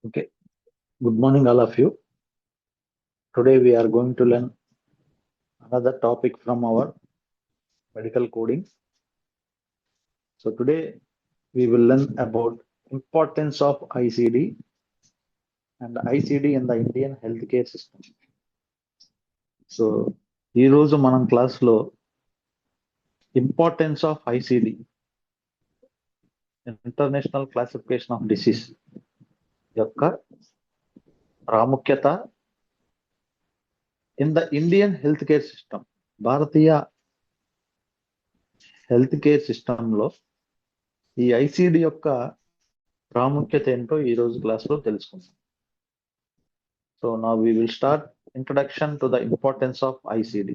Okay, good morning, all of you. Today we are going to learn another topic from our medical coding. So today we will learn about importance of ICD and ICD in the Indian healthcare system. So ఈరోజు మనం క్లాస్లో importance of ICD international classification of disease యొక్క ప్రాముఖ్యత in the Indian health care system, Bharatiya health care సిస్టంలో ఈ ICD యొక్క ప్రాముఖ్యత ఏంటో ఈరోజు క్లాస్లో తెలుసుకుందాం. సో నా we will start introduction to the importance of ICD.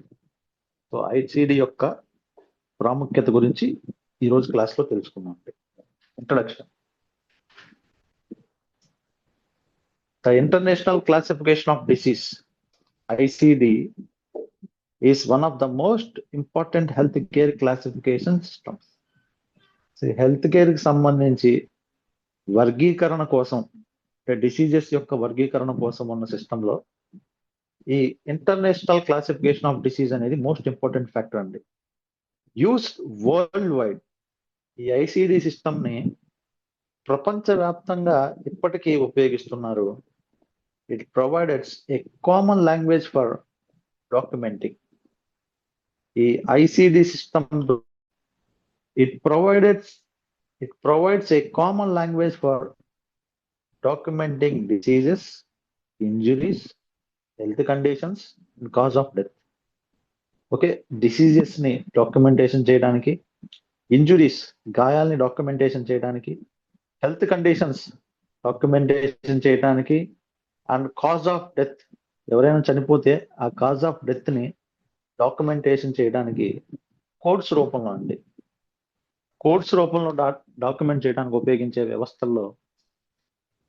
So ICD యొక్క ప్రాముఖ్యత గురించి ఈరోజు క్లాస్లో తెలుసుకుందాం. Introduction. The international classification of disease ICD is one of the most important health care classification systems. Health care కి సంబంధించి వర్గీకరణ కోసం, డిసీజెస్ యొక్క వర్గీకరణ కోసం ఉన్న సిస్టంలో ఈ ఇంటర్నేషనల్ క్లాసిఫికేషన్ ఆఫ్ డిసీజ్ అనేది మోస్ట్ ఇంపార్టెంట్ ఫ్యాక్టర్ అండి. Used world wide. ఈ ఐసిడి సిస్టమ్ ని ప్రపంచవ్యాప్తంగా ఇప్పటికీ ఉపయోగిస్తున్నారు. It provides a common language for documenting. ఈ ICD system it provides a common language for documenting diseases, injuries, health conditions and cause of death. Okay, diseases ని documentation చేయడానికి, injuries గాయాలని documentation చేయడానికి, health conditions documentation చేయడానికి, and cause of death, ఎవరైనా చనిపోతే ఆ cause of death ని documentation చేయడానికి కోడ్స్ రూపంలో అండి, కోడ్స్ రూపంలో డాక్యుమెంట్ చేయడానికి ఉపయోగించే వ్యవస్థల్లో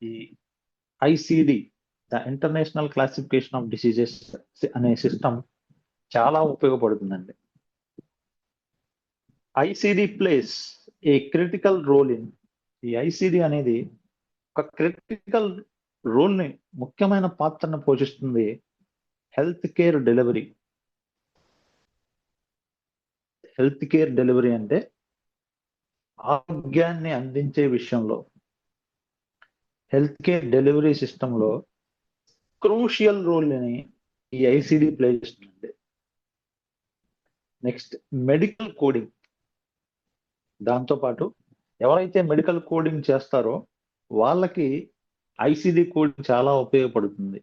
ఈ ICD, the international classification of diseases అనే సిస్టమ్ చాలా ఉపయోగపడుతుందండి. ICD plays a critical role in, ఈ ఐసిడి అనేది ఒక క్రిటికల్ రోల్ ని, ముఖ్యమైన పాత్రను పోషిస్తుంది health care delivery. Health care delivery అంటే ఆరోగ్యాన్ని అందించే విషయంలో హెల్త్ కేర్ డెలివరీ సిస్టంలో క్రూషియల్ రోల్ ని ఈ ఐసిడి ప్లే చేస్తుంది. Next, medical coding. దాంతోపాటు ఎవరైతే మెడికల్ కోడింగ్ చేస్తారో వాళ్ళకి ఐసిడి కోడింగ్ చాలా ఉపయోగపడుతుంది.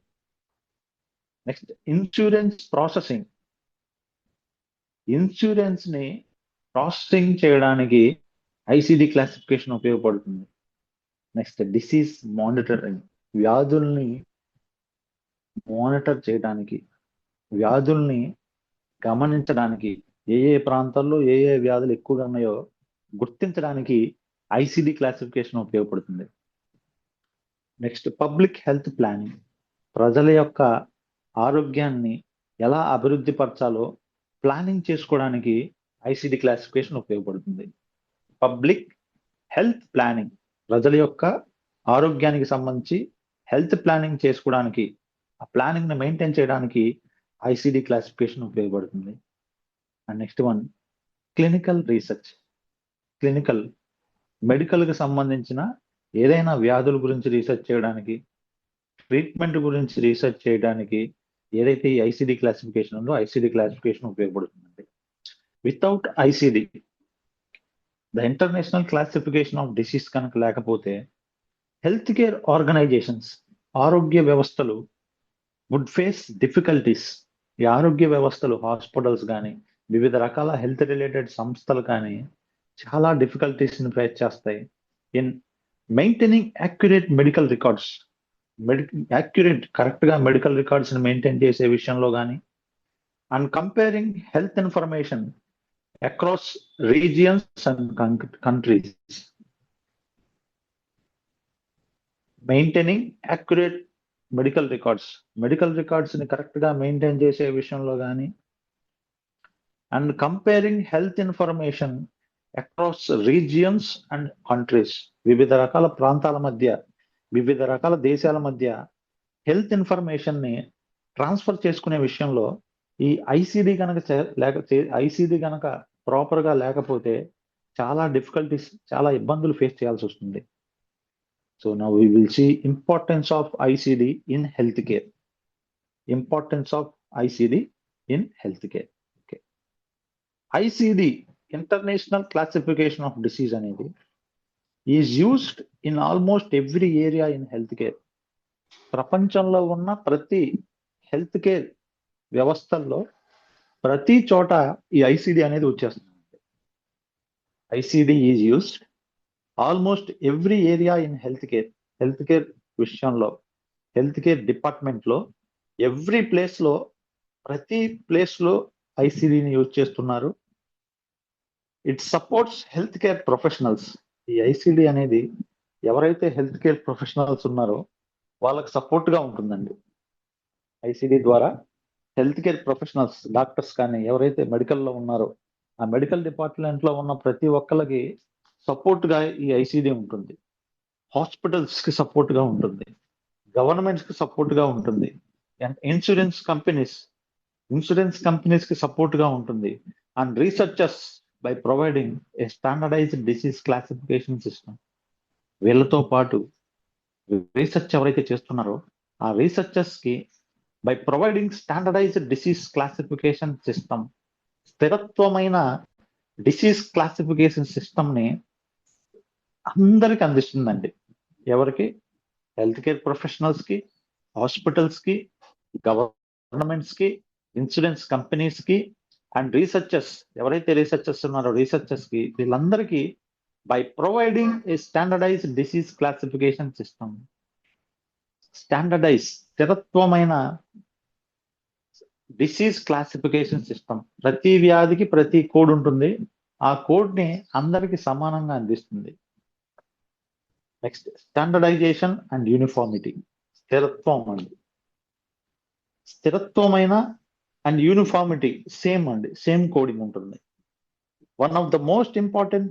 Next, insurance processing. ఇన్సూరెన్స్ ని ప్రాసెసింగ్ చేయడానికి ఐసిడి క్లాసిఫికేషన్ ఉపయోగపడుతుంది. Next, disease monitoring. వ్యాధుల్ని మానిటర్ చేయడానికి, వ్యాధుల్ని గమనించడానికి, ఏ ఏ ప్రాంతాల్లో ఏ ఏ వ్యాధులు ఎక్కువగా ఉన్నాయో గుర్తించడానికి ఐసిడి క్లాసిఫికేషన్ ఉపయోగపడుతుంది. Next, public health planning. ప్రజల యొక్క ఆరోగ్యాన్ని ఎలా అభివృద్ధి పరచాలో ప్లానింగ్ చేసుకోవడానికి ఐసిడి క్లాసిఫికేషన్ ఉపయోగపడుతుంది. పబ్లిక్ హెల్త్ ప్లానింగ్, ప్రజల యొక్క ఆరోగ్యానికి సంబంధించి హెల్త్ ప్లానింగ్ చేసుకోవడానికి, ఆ ప్లానింగ్ ని మెయింటైన్ చేయడానికి ఐసిడి క్లాసిఫికేషన్ ఉపయోగపడుతుంది. And next one, clinical research. Medical కి సంబంధించిన ఏదైనా వ్యాధుల గురించి రీసెర్చ్ చేయడానికి, ట్రీట్మెంట్ గురించి రీసెర్చ్ చేయడానికి ఏదైతే ఈ ఐసిడి క్లాసిఫికేషన్ ఉందో ఐసిడి క్లాసిఫికేషన్ ఉపయోగపడుతుందండి. Without ICD, the international classification of disease కనుక లేకపోతే హెల్త్ కేర్ ఆర్గనైజేషన్స్, ఆరోగ్య వ్యవస్థలు వుడ్ ఫేస్ డిఫికల్టీస్. ఈ ఆరోగ్య వ్యవస్థలు, హాస్పిటల్స్ కానీ వివిధ రకాల హెల్త్ రిలేటెడ్ సంస్థలు కానీ చాలా డిఫికల్టీస్ ని ఫేస్ చేస్తాయి in maintaining accurate medical records. Correct గా మెడికల్ రికార్డ్స్ ని మెయింటైన్ చేసే విషయంలో కానీ, and comparing health information across regions and countries. Maintaining accurate medical records ని కరెక్ట్ గా మెయింటైన్ చేసే విషయంలో కానీ, and comparing health information across regions and countries. వివిధ రకాల ప్రాంతాల మధ్య వివిధ రకాల దేశాల మధ్య హెల్త్ ఇన్ఫర్మేషన్ ని ట్రాన్స్ఫర్ చేసుకునే విషయంలో ఈ ఐసిడి కనుక ఐసిడి కనుక ప్రాపర్ గా లేకపోతే చాలా డిఫికల్టీస్, చాలా ఇబ్బందులు ఫేస్ చేయాల్సి వస్తుంది. So now we will see importance of ICD in health care. Importance of ICD in health care. Okay, ICD international classification of disease అనేది is used in almost every area in health care. ప్రపంచంలో ఉన్న ప్రతి health care వ్యవస్థల్లో ప్రతి చోట ఈ ICD అనేది వచ్చేస్తుంది. ICD is used almost every area in health care. Health care విషయంలో, హెల్త్ కేర్ డిపార్ట్మెంట్ లో ఎవ్రీ ప్లేస్ లో, ప్రతి ప్లేస్ లో ఐసిడిని యూజ్ చేస్తున్నారు. It supports health care professionals. ఈ ఐసిడి అనేది ఎవరైతే హెల్త్ కేర్ ప్రొఫెషనల్స్ ఉన్నారో వాళ్ళకి సపోర్ట్ గా ఉంటుందండి. ఐసిడి ద్వారా హెల్త్ కేర్ ప్రొఫెషనల్స్, డాక్టర్స్ కానీ ఎవరైతే మెడికల్లో ఉన్నారో ఆ మెడికల్ డిపార్ట్మెంట్ లో ఉన్న ప్రతి ఒక్కరికి సపోర్ట్ గా ఈ ఐసిడి ఉంటుంది. హాస్పిటల్స్ కి సపోర్ట్ గా ఉంటుంది, గవర్నమెంట్స్ కి సపోర్ట్ గా ఉంటుంది, అండ్ ఇన్సూరెన్స్ కంపెనీస్ కి సపోర్ట్ గా ఉంటుంది, and researchers by providing a standardized disease classification system. వీళ్ళతో పాటు రీసెర్చ్ ఎవరైతే చేస్తున్నారో ఆ రీసెర్చర్స్ కి by providing standardized disease classification system, స్థిరత్వమైన డిసీజ్ క్లాసిఫికేషన్ సిస్టమ్ ని అందరికి అందిస్తుందండి. ఎవరికి? హెల్త్ కేర్ ప్రొఫెషనల్స్ కి, హాస్పిటల్స్ కి, గవర్నమెంట్స్ కి, ఇన్సూరెన్స్ కంపెనీస్ కి, అండ్ రీసెర్చర్స్ ఎవరైతే రీసెర్చర్స్ ఉన్నారో రీసెర్చర్స్ కి, వీళ్ళందరికీ by providing a standardized disease classification system. Standardize, స్థిరత్వమైన disease classification system. ప్రతి వ్యాధికి ప్రతి కోడ్ ఉంటుంది. ఆ కోడ్ ని అందరికి సమానంగా అందిస్తుంది. Next, standardisation and uniformity. స్థిరత్వం అండి, స్థిరత్వమైన అండ్ యూనిఫార్మిటీ సేమ్ అండి, సేమ్ కోడింగ్ ఉంటుంది. One of the most important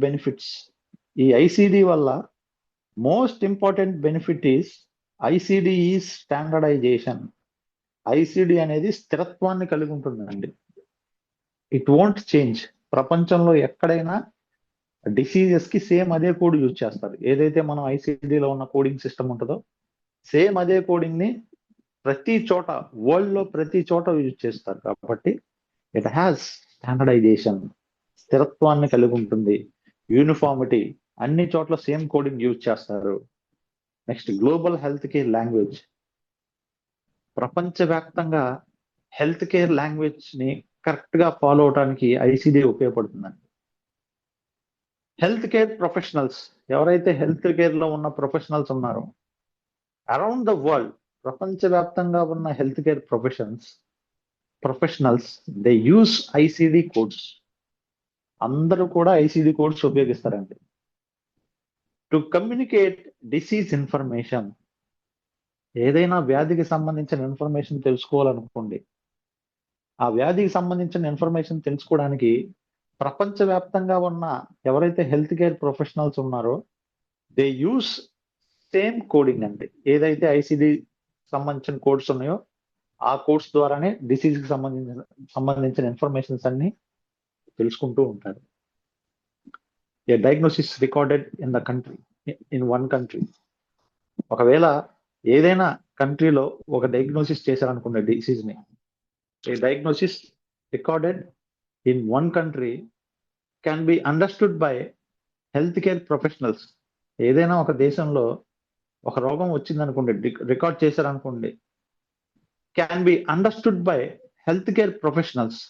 benefits ఈ ఐసిడి వల్ల most important benefit is ICD is standardisation. ICD అనేది స్థిరత్వాన్ని కలిగి ఉంటుందండి. It won't change. ప్రపంచంలో ఎక్కడైనా డిసీజెస్ కి సేమ్ అదే కోడ్ యూజ్ చేస్తారు. ఏదైతే మనం ఐసిడిలో ఉన్న కోడింగ్ సిస్టమ్ ఉంటుందో సేమ్ అదే కోడింగ్ ని ప్రతి చోట, వరల్డ్ లో ప్రతి చోట యూజ్ చేస్తారు. కాబట్టి ఇట్ హ్యాస్ స్టాండర్డైజేషన్, స్థిరత్వాన్ని కలిగి ఉంటుంది. యూనిఫార్మిటీ, అన్ని చోట్ల సేమ్ కోడింగ్ యూజ్ చేస్తారు. Next, global health care language. ప్రపంచవ్యాప్తంగా హెల్త్ కేర్ లాంగ్వేజ్ ని కరెక్ట్ గా ఫాలో అవడానికి ఐసిడి ఉపయోగపడుతుందండి. హెల్త్ కేర్ ప్రొఫెషనల్స్, ఎవరైతే హెల్త్ కేర్ లో ఉన్న ప్రొఫెషనల్స్ ఉన్నారో అరౌండ్ ద వరల్డ్, ప్రపంచవ్యాప్తంగా ఉన్న health care professionals they use ICD codes. అందరూ కూడా ఐసిడి కోడ్స్ ఉపయోగిస్తారండి. To communicate disease information. ఏదైనా వ్యాధికి సంబంధించిన ఇన్ఫర్మేషన్ తెలుసుకోవాలనుకోండి, ఆ వ్యాధికి సంబంధించిన ఇన్ఫర్మేషన్ తెలుసుకోవడానికి ప్రపంచవ్యాప్తంగా ఉన్న ఎవరైతే హెల్త్ కేర్ ప్రొఫెషనల్స్ ఉన్నారో దే యూస్ సేమ్ కోడింగ్ అండి. ఏదైతే ఐసిడి సంబంధించిన కోడ్స్ ఉన్నాయో ఆ కోడ్స్ ద్వారానే డిసీజ్ కి సంబంధించిన ఇన్ఫర్మేషన్స్ అన్ని తెలుసుకుంటూ ఉంటారు. A diagnosis recorded in one country. ఒకవేళ ఏదైనా కంట్రీలో ఒక డయాగ్నోసిస్ చేశారనుకున్న డిసీజ్ ని, a diagnosis recorded in one country can be understood by health care professionals. ఏదైనా ఒక దేశంలో ఒక రోగం వచ్చిందనుకోండి, రికార్డ్ చేశారనుకోండి, can be understood by health care professionals.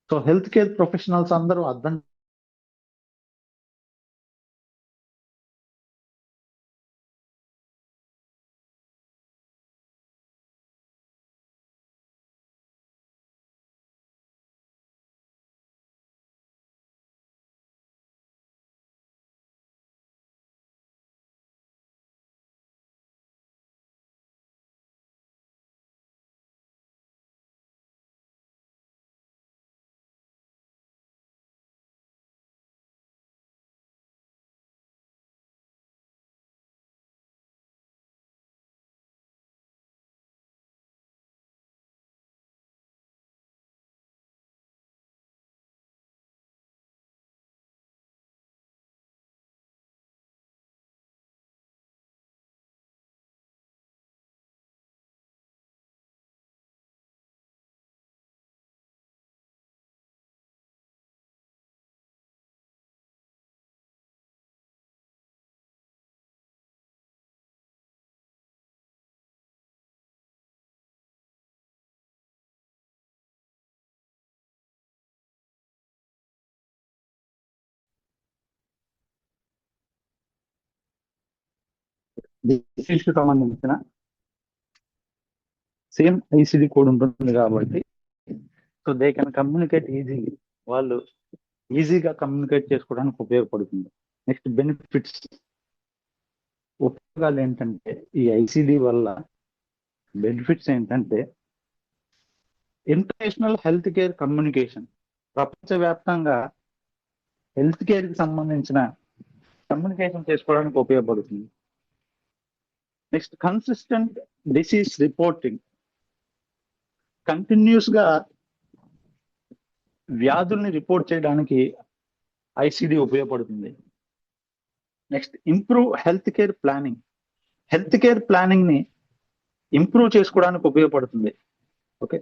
So health care professionals అందరూ అర్థం డిసీజ్ కి సంబంధించిన సేమ్ ఐసిడి కోడ్ ఉంటుంది కాబట్టి so they can communicate easily. వాళ్ళు ఈజీగా కమ్యూనికేట్ చేసుకోవడానికి ఉపయోగపడుతుంది. నెక్స్ట్ బెనిఫిట్స్, ఉపయోగాలు ఏంటంటే ఈ ఐసిడి వల్ల బెనిఫిట్స్ ఏంటంటే ఇంటర్నేషనల్ హెల్త్ కేర్ కమ్యూనికేషన్, ప్రపంచవ్యాప్తంగా హెల్త్ కేర్ కి సంబంధించిన కమ్యూనికేషన్ చేసుకోవడానికి ఉపయోగపడుతుంది. Next consistent disease reporting, continuous గా వ్యాధుల్ని రిపోర్ట్ చేయడానికి ఐసిడి ఉపయోగపడుతుంది. Next improve health care planning, health care planning ని ఇంప్రూవ్ చేసుకోవడానికి ఉపయోగపడుతుంది. Okay,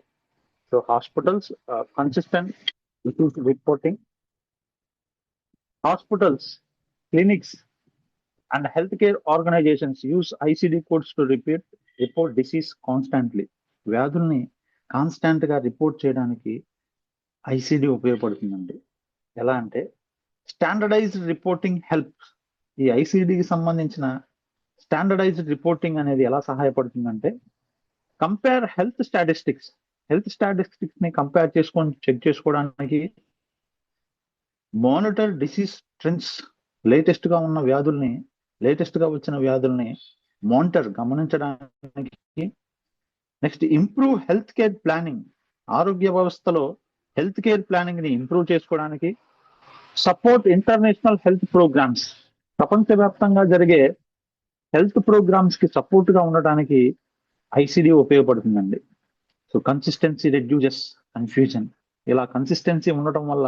so hospitals consistent disease reporting, hospitals, clinics and healthcare organizations use ICD codes to report disease constantly. వ్యాధుల్ని constant గా report చేయడానికి ICD ఉపయోగపడుతుందండి. ఎలా అంటే స్టాండర్డైజ్డ్ రిపోర్టింగ్ హెల్ప్. ఈ ఐసిడికి సంబంధించిన స్టాండర్డైజ్డ్ రిపోర్టింగ్ అనేది ఎలా సహాయపడుతుందంటే కంపేర్ హెల్త్ స్టాటిస్టిక్స్ ని కంపేర్ చేసుకొని చెక్ చేసుకోవడానికి, మానిటర్ డిసీజ్ ట్రెండ్స్, లేటెస్ట్ గా వచ్చిన వ్యాధుల్ని మానిటర్ గమనించడానికి. Next improve health care planning, ఆరోగ్య వ్యవస్థలో హెల్త్ కేర్ ప్లానింగ్ ని ఇంప్రూవ్ చేసుకోవడానికి. సపోర్ట్ ఇంటర్నేషనల్ హెల్త్ ప్రోగ్రామ్స్, ప్రపంచవ్యాప్తంగా జరిగే హెల్త్ ప్రోగ్రామ్స్ కి సపోర్ట్ గా ఉండడానికి ఐసిడి ఉపయోగపడుతుందండి. సో కన్సిస్టెన్సీ రెడ్యూసెస్ కన్ఫ్యూజన్, ఇలా కన్సిస్టెన్సీ ఉండటం వల్ల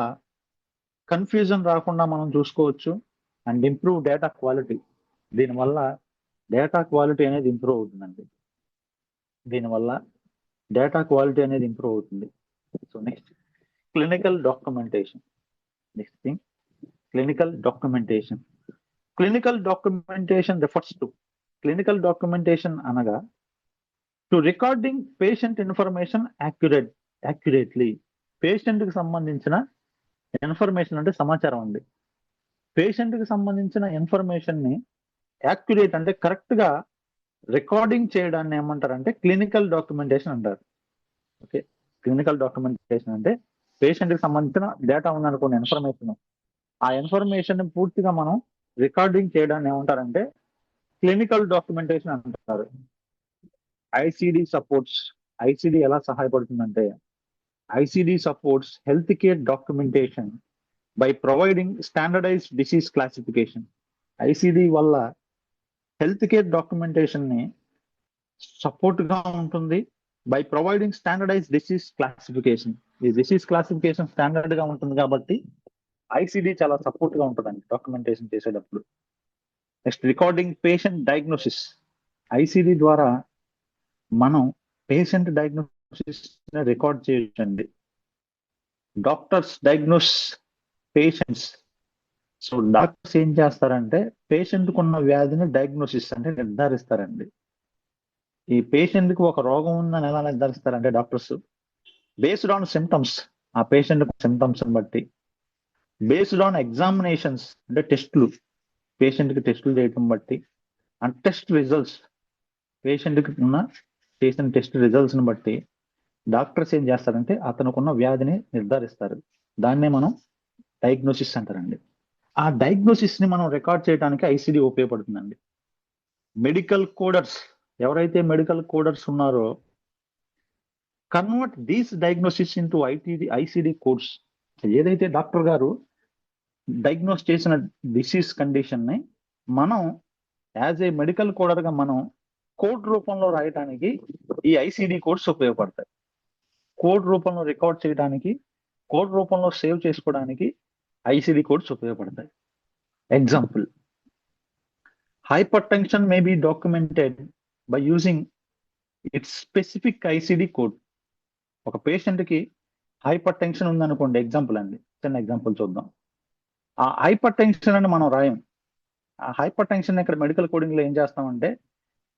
కన్ఫ్యూజన్ రాకుండా మనం చూసుకోవచ్చు. అండ్ ఇంప్రూవ్ డేటా క్వాలిటీ, దీనివల్ల డేటా క్వాలిటీ అనేది ఇంప్రూవ్ అవుతుందండి. So next clinical documentation. Next thing clinical documentation refers to, clinical documentation అనగా to recording patient information accurately. Patient కి సంబంధించిన ఇన్ఫర్మేషన్ అంటే సమాచారం అండి. పేషెంట్ కి సంబంధించిన ఇన్ఫర్మేషన్ ని యాక్యురేట్ అంటే కరెక్ట్ గా రికార్డింగ్ చేయడాన్ని ఏమంటారంటే క్లినికల్ డాక్యుమెంటేషన్ అంటారు. ఓకే, క్లినికల్ డాక్యుమెంటేషన్ అంటే పేషెంట్ కి సంబంధించిన డేటా ఉందనుకున్న ఇన్ఫర్మేషన్, ఆ ఇన్ఫర్మేషన్ ని పూర్తిగా మనం రికార్డింగ్ చేయడాన్ని ఏమంటారంటే క్లినికల్ డాక్యుమెంటేషన్ అంటారు. ఐసిడి సపోర్ట్స్, ఐసిడి ఎలా సహాయపడుతుందంటే ICD supports health care documentation by providing standardized disease classification. ICD వల్ల హెల్త్ కేర్ డాక్యుమెంటేషన్ ని సపోర్ట్ గా ఉంటుంది by providing standardized disease classification. ఈ డిసీజ్ క్లాసిఫికేషన్ స్టాండర్డ్ గా ఉంటుంది కాబట్టి ఐసిడి చాలా సపోర్ట్ గా ఉంటుందండి డాక్యుమెంటేషన్ చేసేటప్పుడు. Next recording patient diagnosis, ICD ద్వారా మనం పేషెంట్ డయాగ్నోసిస్ రికార్డ్ చేయొచ్చండి. Doctors diagnose patients. So doctors ఏం చేస్తారంటే పేషెంట్ కు ఉన్న వ్యాధిని డయాగ్నోసిస్ అంటే నిర్ధారిస్తారండి. ఈ పేషెంట్ కి ఒక రోగం ఉందని ఎలా నిర్ధారిస్తారంటే డాక్టర్స్ బేస్డ్ ఆన్ సిమ్టమ్స్, ఆ పేషెంట్ సిమ్టమ్స్ బట్టి, బేస్డ్ ఆన్ ఎగ్జామినేషన్స్ అంటే టెస్టులు, పేషెంట్ కి టెస్టులు చేయటం బట్టి, అండ్ టెస్ట్ రిజల్ట్స్, పేషెంట్ కి ఉన్న చేసిన టెస్ట్ రిజల్ట్స్ ని బట్టి డాక్టర్స్ ఏం చేస్తారంటే అతనుకున్న వ్యాధిని నిర్ధారిస్తారు. దాన్నే మనం డయాగ్నోసిస్ అంటారండి. ఆ డయాగ్నోసిస్ ని మనం రికార్డ్ చేయడానికి ఐసిడి ఉపయోగపడుతుందండి. మెడికల్ కోడర్స్, ఎవరైతే మెడికల్ కోడర్స్ ఉన్నారో convert these diagnosis into ICD codes. ఏదైతే డాక్టర్ గారు డయాగ్నోస్ చేసిన డిసీజ్ కండిషన్ ని మనం యాజ్ ఏ మెడికల్ కోడర్ గా మనం కోడ్ రూపంలో రాయడానికి ఈ ఐసిడి కోడ్స్ ఉపయోగపడతాయి. కోడ్ రూపంలో రికార్డ్ చేయడానికి, కోడ్ రూపంలో సేవ్ చేసుకోవడానికి ఐసిడి కోడ్స్ ఉపయోగపడతాయి. Example, hyper tension may be documented by using it's specific ICD code. ఒక పేషెంట్ కి హైపర్ టెన్షన్ ఉందనుకోండి, ఎగ్జాంపుల్ అండి, చిన్న ఎగ్జాంపుల్ చూద్దాం. ఆ హైపర్ టెన్షన్ అని మనం రాయం. ఆ హైపర్ టెన్షన్ ఇక్కడ మెడికల్ కోడింగ్ లో ఏం చేస్తామంటే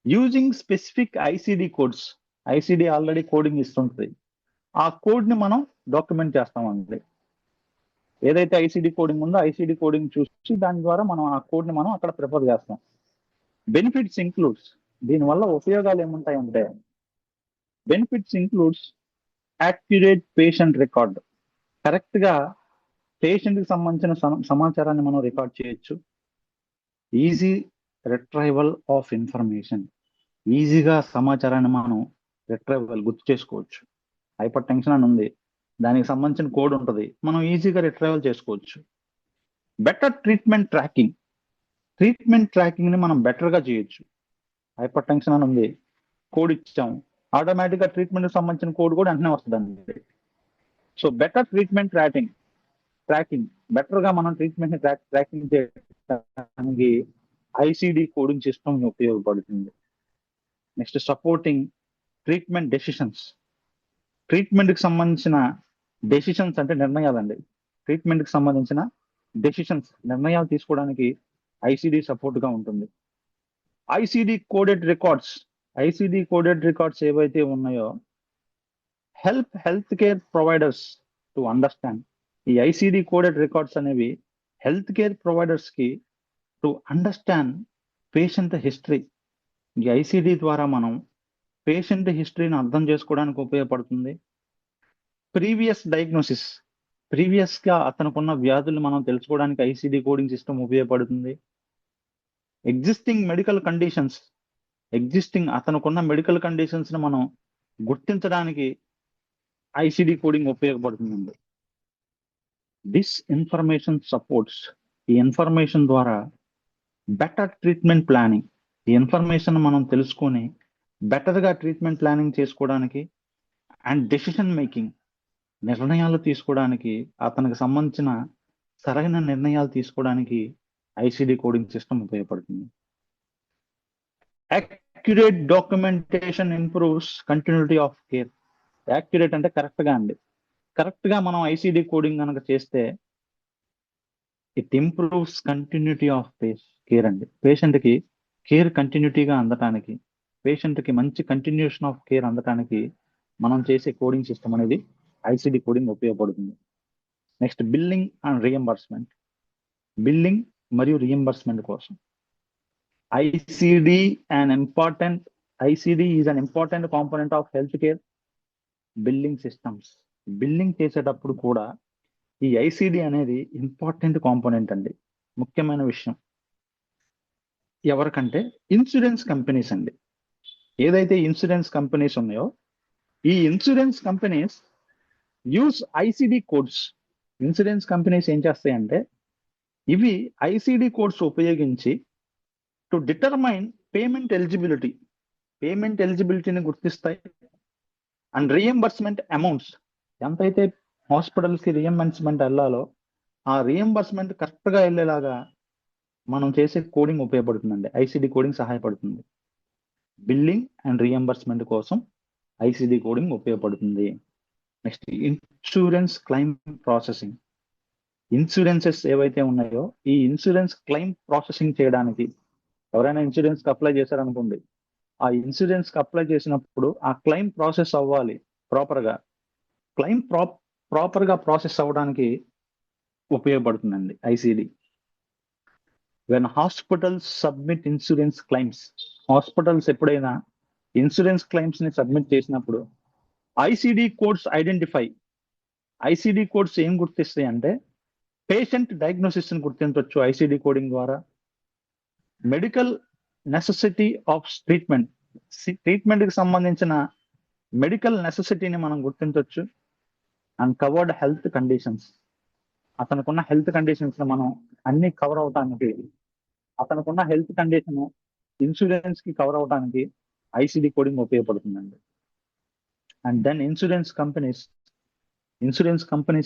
using specific ICD codes, ICD already coding ఇస్తుంటుంది, ఆ కోడ్ ని మనం డాక్యుమెంట్ చేస్తామండి. ఏదైతే ఐసిడి కోడింగ్ ఉందో ఐసిడి కోడింగ్ చూసి దాని ద్వారా మనం ఆ కోడ్ ని మనం అక్కడ ప్రిఫర్ చేస్తాం. బెనిఫిట్స్ ఇంక్లూడ్స్, దీనివల్ల ఉపయోగాలు ఏముంటాయంటే benefits includes accurate patient record, correct గా పేషెంట్ కి సంబంధించిన సమాచారాన్ని మనం రికార్డ్ చేయొచ్చు. ఈజీ రిట్రైవల్ ఆఫ్ ఇన్ఫర్మేషన్, ఈజీగా సమాచారాన్ని మనం రిట్రైవల్ గుర్తు చేసుకోవచ్చు. హైపర్ టెన్షన్ అని ఉంది, దానికి సంబంధించిన కోడ్ ఉంటుంది, మనం ఈజీగా రిట్రైవల్ చేసుకోవచ్చు. Better treatment tracking, treatment tracking ని మనం బెటర్ గా చేయొచ్చు. హైపర్ టెన్షన్ అని ఉంది, కోడ్ ఇచ్చాం, ఆటోమేటిక్ గా ట్రీట్మెంట్ కి సంబంధించిన కోడ్ కూడా వెంటనే వస్తుంది. So better treatment tracking, better గా మనం ట్రీట్మెంట్ ని ట్రాకింగ్ చేయడానికి ఐసిడి కోడింగ్ సిస్టమ్ ఉపయోగపడుతుంది. Next supporting treatment decisions, treatment కి సంబంధించిన డెసిషన్స్ అంటే నిర్ణయాలండి. ట్రీట్మెంట్ కి సంబంధించిన డెసిషన్స్, నిర్ణయాలు తీసుకోవడానికి ఐసిడి సపోర్ట్ గా ఉంటుంది. ఐసిడి కోడెడ్ రికార్డ్స్ ఏవైతే ఉన్నాయో health care providers to understand. ఈ ఐసిడి కోడెడ్ రికార్డ్స్ అనేవి హెల్త్ కేర్ ప్రొవైడర్స్ కి టు అండర్స్టాండ్ పేషెంట్ హిస్టరీ. ఈ ఐసిడి ద్వారా మనం పేషెంట్ హిస్టరీని అర్థం చేసుకోవడానికి ఉపయోగపడుతుంది. ప్రీవియస్ డయాగ్నోసిస్, ప్రీవియస్ గా అతనుకున్న వ్యాధులు మనం తెలుసుకోవడానికి ఐసిడి కోడింగ్ సిస్టమ్ ఉపయోగపడుతుంది. ఎగ్జిస్టింగ్ మెడికల్ కండిషన్స్, అతనుకున్న మెడికల్ కండిషన్స్ ని మనం గుర్తించడానికి ఐసిడి కోడింగ్ ఉపయోగపడుతుందండి. దిస్ ఇన్ఫర్మేషన్ సపోర్ట్స్, ఈ ఇన్ఫర్మేషన్ ద్వారా బెటర్ ట్రీట్మెంట్ ప్లానింగ్, ఈ ఇన్ఫర్మేషన్ మనం తెలుసుకొని బెటర్ గా ట్రీట్మెంట్ ప్లానింగ్ చేసుకోవడానికి అండ్ డెసిషన్ మేకింగ్, నిర్ణయాలు తీసుకోవడానికి, అతనికి సంబంధించిన సరైన నిర్ణయాలు తీసుకోవడానికి ఐసిడి కోడింగ్ సిస్టమ్ ఉపయోగపడుతుంది. Accurate documentation improves continuity of care. Accurate అంటే కరెక్ట్ గా అండి, కరెక్ట్ గా మనం ఐసిడి కోడింగ్ కనుక చేస్తే it improves continuity of care అండి. పేషెంట్ కి కేర్ కంటిన్యూటీగా అందటానికి, పేషెంట్ కి మంచి కంటిన్యూషన్ ఆఫ్ కేర్ అందటానికి మనం చేసే కోడింగ్ సిస్టమ్ అనేది ఐసిడి కోడింగ్ ఉపయోగపడుతుంది. Next billing and reimbursement, billing మరియు రియంబర్స్మెంట్ కోసం ICD is an important component of health care billing systems. Billing చేసేటప్పుడు కూడా ఈ ఐసిడి అనేది ఇంపార్టెంట్ కాంపోనెంట్ అండి, ముఖ్యమైన విషయం. ఎవరికంటే ఇన్సూరెన్స్ కంపెనీస్ అండి. ఏదైతే ఇన్సూరెన్స్ కంపెనీస్ ఉన్నాయో ఈ insurance companies use ICD codes. Insurance companies ఏం చేస్తాయంటే ఇవి ఐసిడి కోడ్స్ ఉపయోగించి టు డిటర్మైన్ పేమెంట్ ఎలిజిబిలిటీని గుర్తిస్తాయి. అండ్ రియంబర్స్మెంట్ అమౌంట్స్, ఎంతైతే హాస్పిటల్స్ కి రియంబర్స్మెంట్ వెళ్ళాలో ఆ రియంబర్స్మెంట్ కరెక్ట్ గా వెళ్ళేలాగా మనం చేసే కోడింగ్ ఉపయోగపడుతుందండి, ఐసిడి కోడింగ్ సహాయపడుతుంది. బిల్లింగ్ అండ్ రియంబర్స్మెంట్ కోసం ఐసిడి కోడింగ్ ఉపయోగపడుతుంది. Next insurance claim processing, insurances ఏవైతే ఉన్నాయో ఈ ఇన్సూరెన్స్ క్లెయిమ్ ప్రాసెసింగ్ చేయడానికి, ఎవరైనా ఇన్సూరెన్స్ కి అప్లై చేశారనుకోండి, ఆ ఇన్సూరెన్స్ కి అప్లై చేసినప్పుడు ఆ క్లెయిమ్ ప్రాసెస్ అవ్వాలి ప్రాపర్ గా, క్లెయిమ్ ప్రాపర్ గా ప్రాసెస్ అవ్వడానికి ఉపయోగపడుతుందండి ICD. When hospitals submit insurance claims, hospitals ఎప్పుడైనా ఇన్సూరెన్స్ క్లెయిమ్స్ ని సబ్మిట్ చేసినప్పుడు ఐసిడి కోడ్స్ ఐసిడి కోడ్స్ ఏం గుర్తిస్తాయి అంటే పేషెంట్ డయాగ్నోసిస్ ని గుర్తించవచ్చు ఐసిడి కోడింగ్ ద్వారా. మెడికల్ నెసెసిటీ ఆఫ్ ట్రీట్మెంట్ కి సంబంధించిన మెడికల్ నెసెసిటీని మనం గుర్తించవచ్చు. అండ్ కవర్డ్ హెల్త్ కండిషన్స్, అతనుకున్న హెల్త్ కండిషన్స్ మనం అన్ని కవర్ అవడానికి, అతనుకున్న హెల్త్ కండిషన్ ఇన్సూరెన్స్ కి కవర్ అవడానికి ఐసిడి కోడింగ్ ఉపయోగపడుతుందండి. అండ్ దెన్ ఇన్సూరెన్స్ కంపెనీస్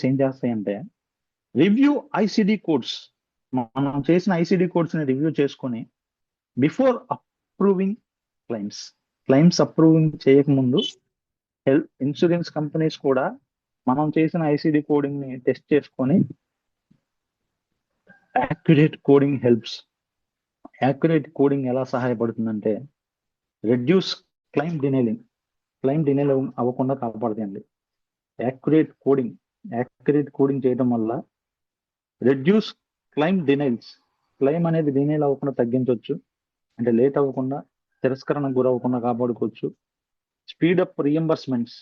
ఏం చేస్తాయంటే రివ్యూ ఐసిడి కోడ్స్, మనం చేసిన ఐసిడి కోడ్స్ ని రివ్యూ చేసుకొని బిఫోర్ అప్రూవింగ్ క్లెయిమ్స్ అప్రూవింగ్ చేయకముందు ఇన్సూరెన్స్ కంపెనీస్ కూడా మనం చేసిన ఐసిడి కోడింగ్ ని టెస్ట్ చేసుకొని యాక్యురేట్ కోడింగ్ ఎలా సహాయపడుతుందంటే రెడ్యూస్ క్లెయిమ్ డినైలింగ్ అవ్వకుండా కాపాడుతాయండి. యాక్యురేట్ కోడింగ్ చేయడం వల్ల రెడ్యూస్ క్లెయిమ్ డినైల్స్, క్లెయిమ్ అనేది డినైల్ అవ్వకుండా తగ్గించవచ్చు. అంటే లేట్ అవ్వకుండా, తిరస్కరణకు గురవ్వకుండా కాపాడుకోవచ్చు. స్పీడప్ రియంబర్స్మెంట్స్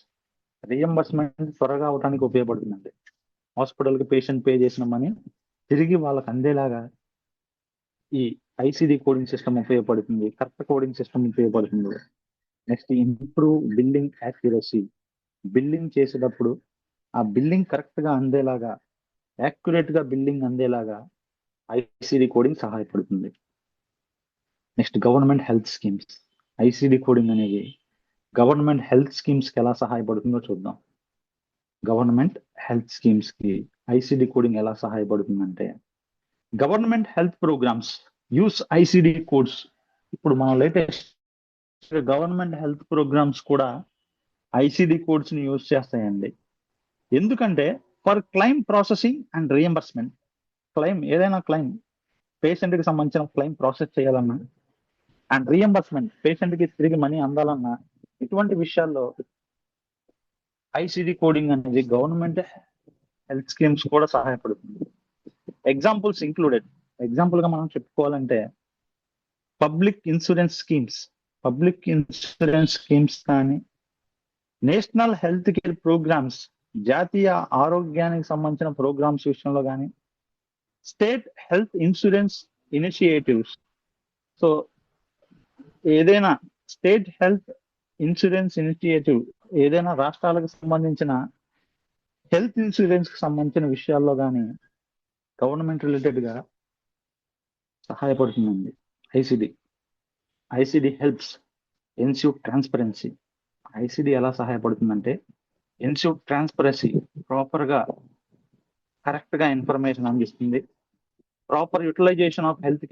త్వరగా అవడానికి ఉపయోగపడుతుందండి. హాస్పిటల్కి పేషెంట్ పే చేసిన మనీ తిరిగి వాళ్ళకి అందేలాగా ఈ ఐసిడి కోడింగ్ సిస్టమ్ ఉపయోగపడుతుంది. కరెక్ట్ కోడింగ్ సిస్టమ్ ఉపయోగపడుతుంది. Next improve billing accuracy. Billing చేసేటప్పుడు ఆ బిల్లింగ్ కరెక్ట్ గా అందేలాగా, యాక్యురేట్ గా బిల్లింగ్ అందేలాగా ఐసిడి కోడింగ్ సహాయపడుతుంది. Next government health schemes. ICD coding అనేది గవర్నమెంట్ హెల్త్ స్కీమ్స్ కి ఎలా సహాయపడుతుందో చూద్దాం. గవర్నమెంట్ హెల్త్ స్కీమ్స్ కి ఐసిడి కోడింగ్ ఎలా సహాయపడుతుందంటే, government health programmes use ICD codes. ఇప్పుడు మన లేటెస్ట్ గవర్నమెంట్ హెల్త్ ప్రోగ్రామ్స్ కూడా ఐసిడి కోడ్స్ ని యూజ్ చేస్తాయండి. ఎందుకంటే for claim processing and reimbursement. ఏదైనా క్లైమ్, పేషెంట్ కి సంబంధించిన క్లైమ్ ప్రాసెస్ చేయాలన్నా అండ్ రియంబర్స్మెంట్, పేషెంట్ కి తిరిగి మనీ అందాలన్నా, ఇటువంటి విషయాల్లో ఐసిడి కోడింగ్ అనేది గవర్నమెంట్ హెల్త్ స్కీమ్స్ కూడా సహాయపడుతుంది. Examples included. ఎగ్జాంపుల్ గా మనం చెప్పుకోవాలంటే పబ్లిక్ ఇన్సూరెన్స్ స్కీమ్స్ కానీ, నేషనల్ హెల్త్ కేర్ ప్రోగ్రామ్స్, జాతీయ ఆరోగ్యానికి సంబంధించిన ప్రోగ్రామ్స్ విషయంలో కానీ, state health insurance initiatives. So ఏదైనా స్టేట్ హెల్త్ ఇన్సూరెన్స్ ఇనిషియేటివ్, ఏదైనా రాష్ట్రాలకు సంబంధించిన హెల్త్ ఇన్సూరెన్స్ కి సంబంధించిన విషయాల్లో కానీ గవర్నమెంట్ రిలేటెడ్ గా సహాయపడుతుందండి ICD helps ensure transparency. ICD ఎలా సహాయపడుతుందంటే ఎన్ష్యూర్ ట్రాన్స్పరెన్సీ, ప్రాపర్ గా కరెక్ట్ గా ఇన్ఫర్మేషన్ అందిస్తుంది. Proper utilization of health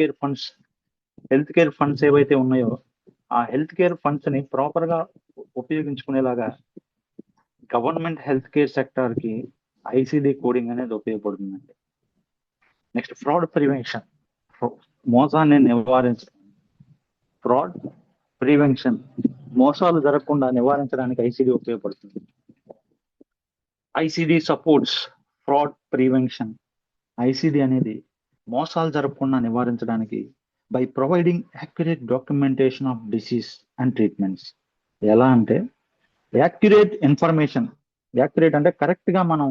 care funds ఏవైతే ఉన్నాయో ఆ హెల్త్ కేర్ ఫండ్స్ ని ప్రాపర్ గా ఉపయోగించుకునేలాగా గవర్నమెంట్ హెల్త్ కేర్ సెక్టార్ కి ఐసిడి కోడింగ్ అనేది ఉపయోగపడుతుందండి. Next fraud prevention. మోసాన్ని నివారించడం. ఫ్రాడ్ ప్రివెన్షన్, మోసాలు జరగకుండా నివారించడానికి ఐసిడి ఉపయోగపడుతుంది. ICD supports fraud prevention. ICD అనేది మోసాలు జరగకుండా నివారించడానికి by providing accurate documentation of disease and treatments. ఎలా అంటే యాక్యురేట్ ఇన్ఫర్మేషన్, యాక్యురేట్ అంటే కరెక్ట్ గా మనం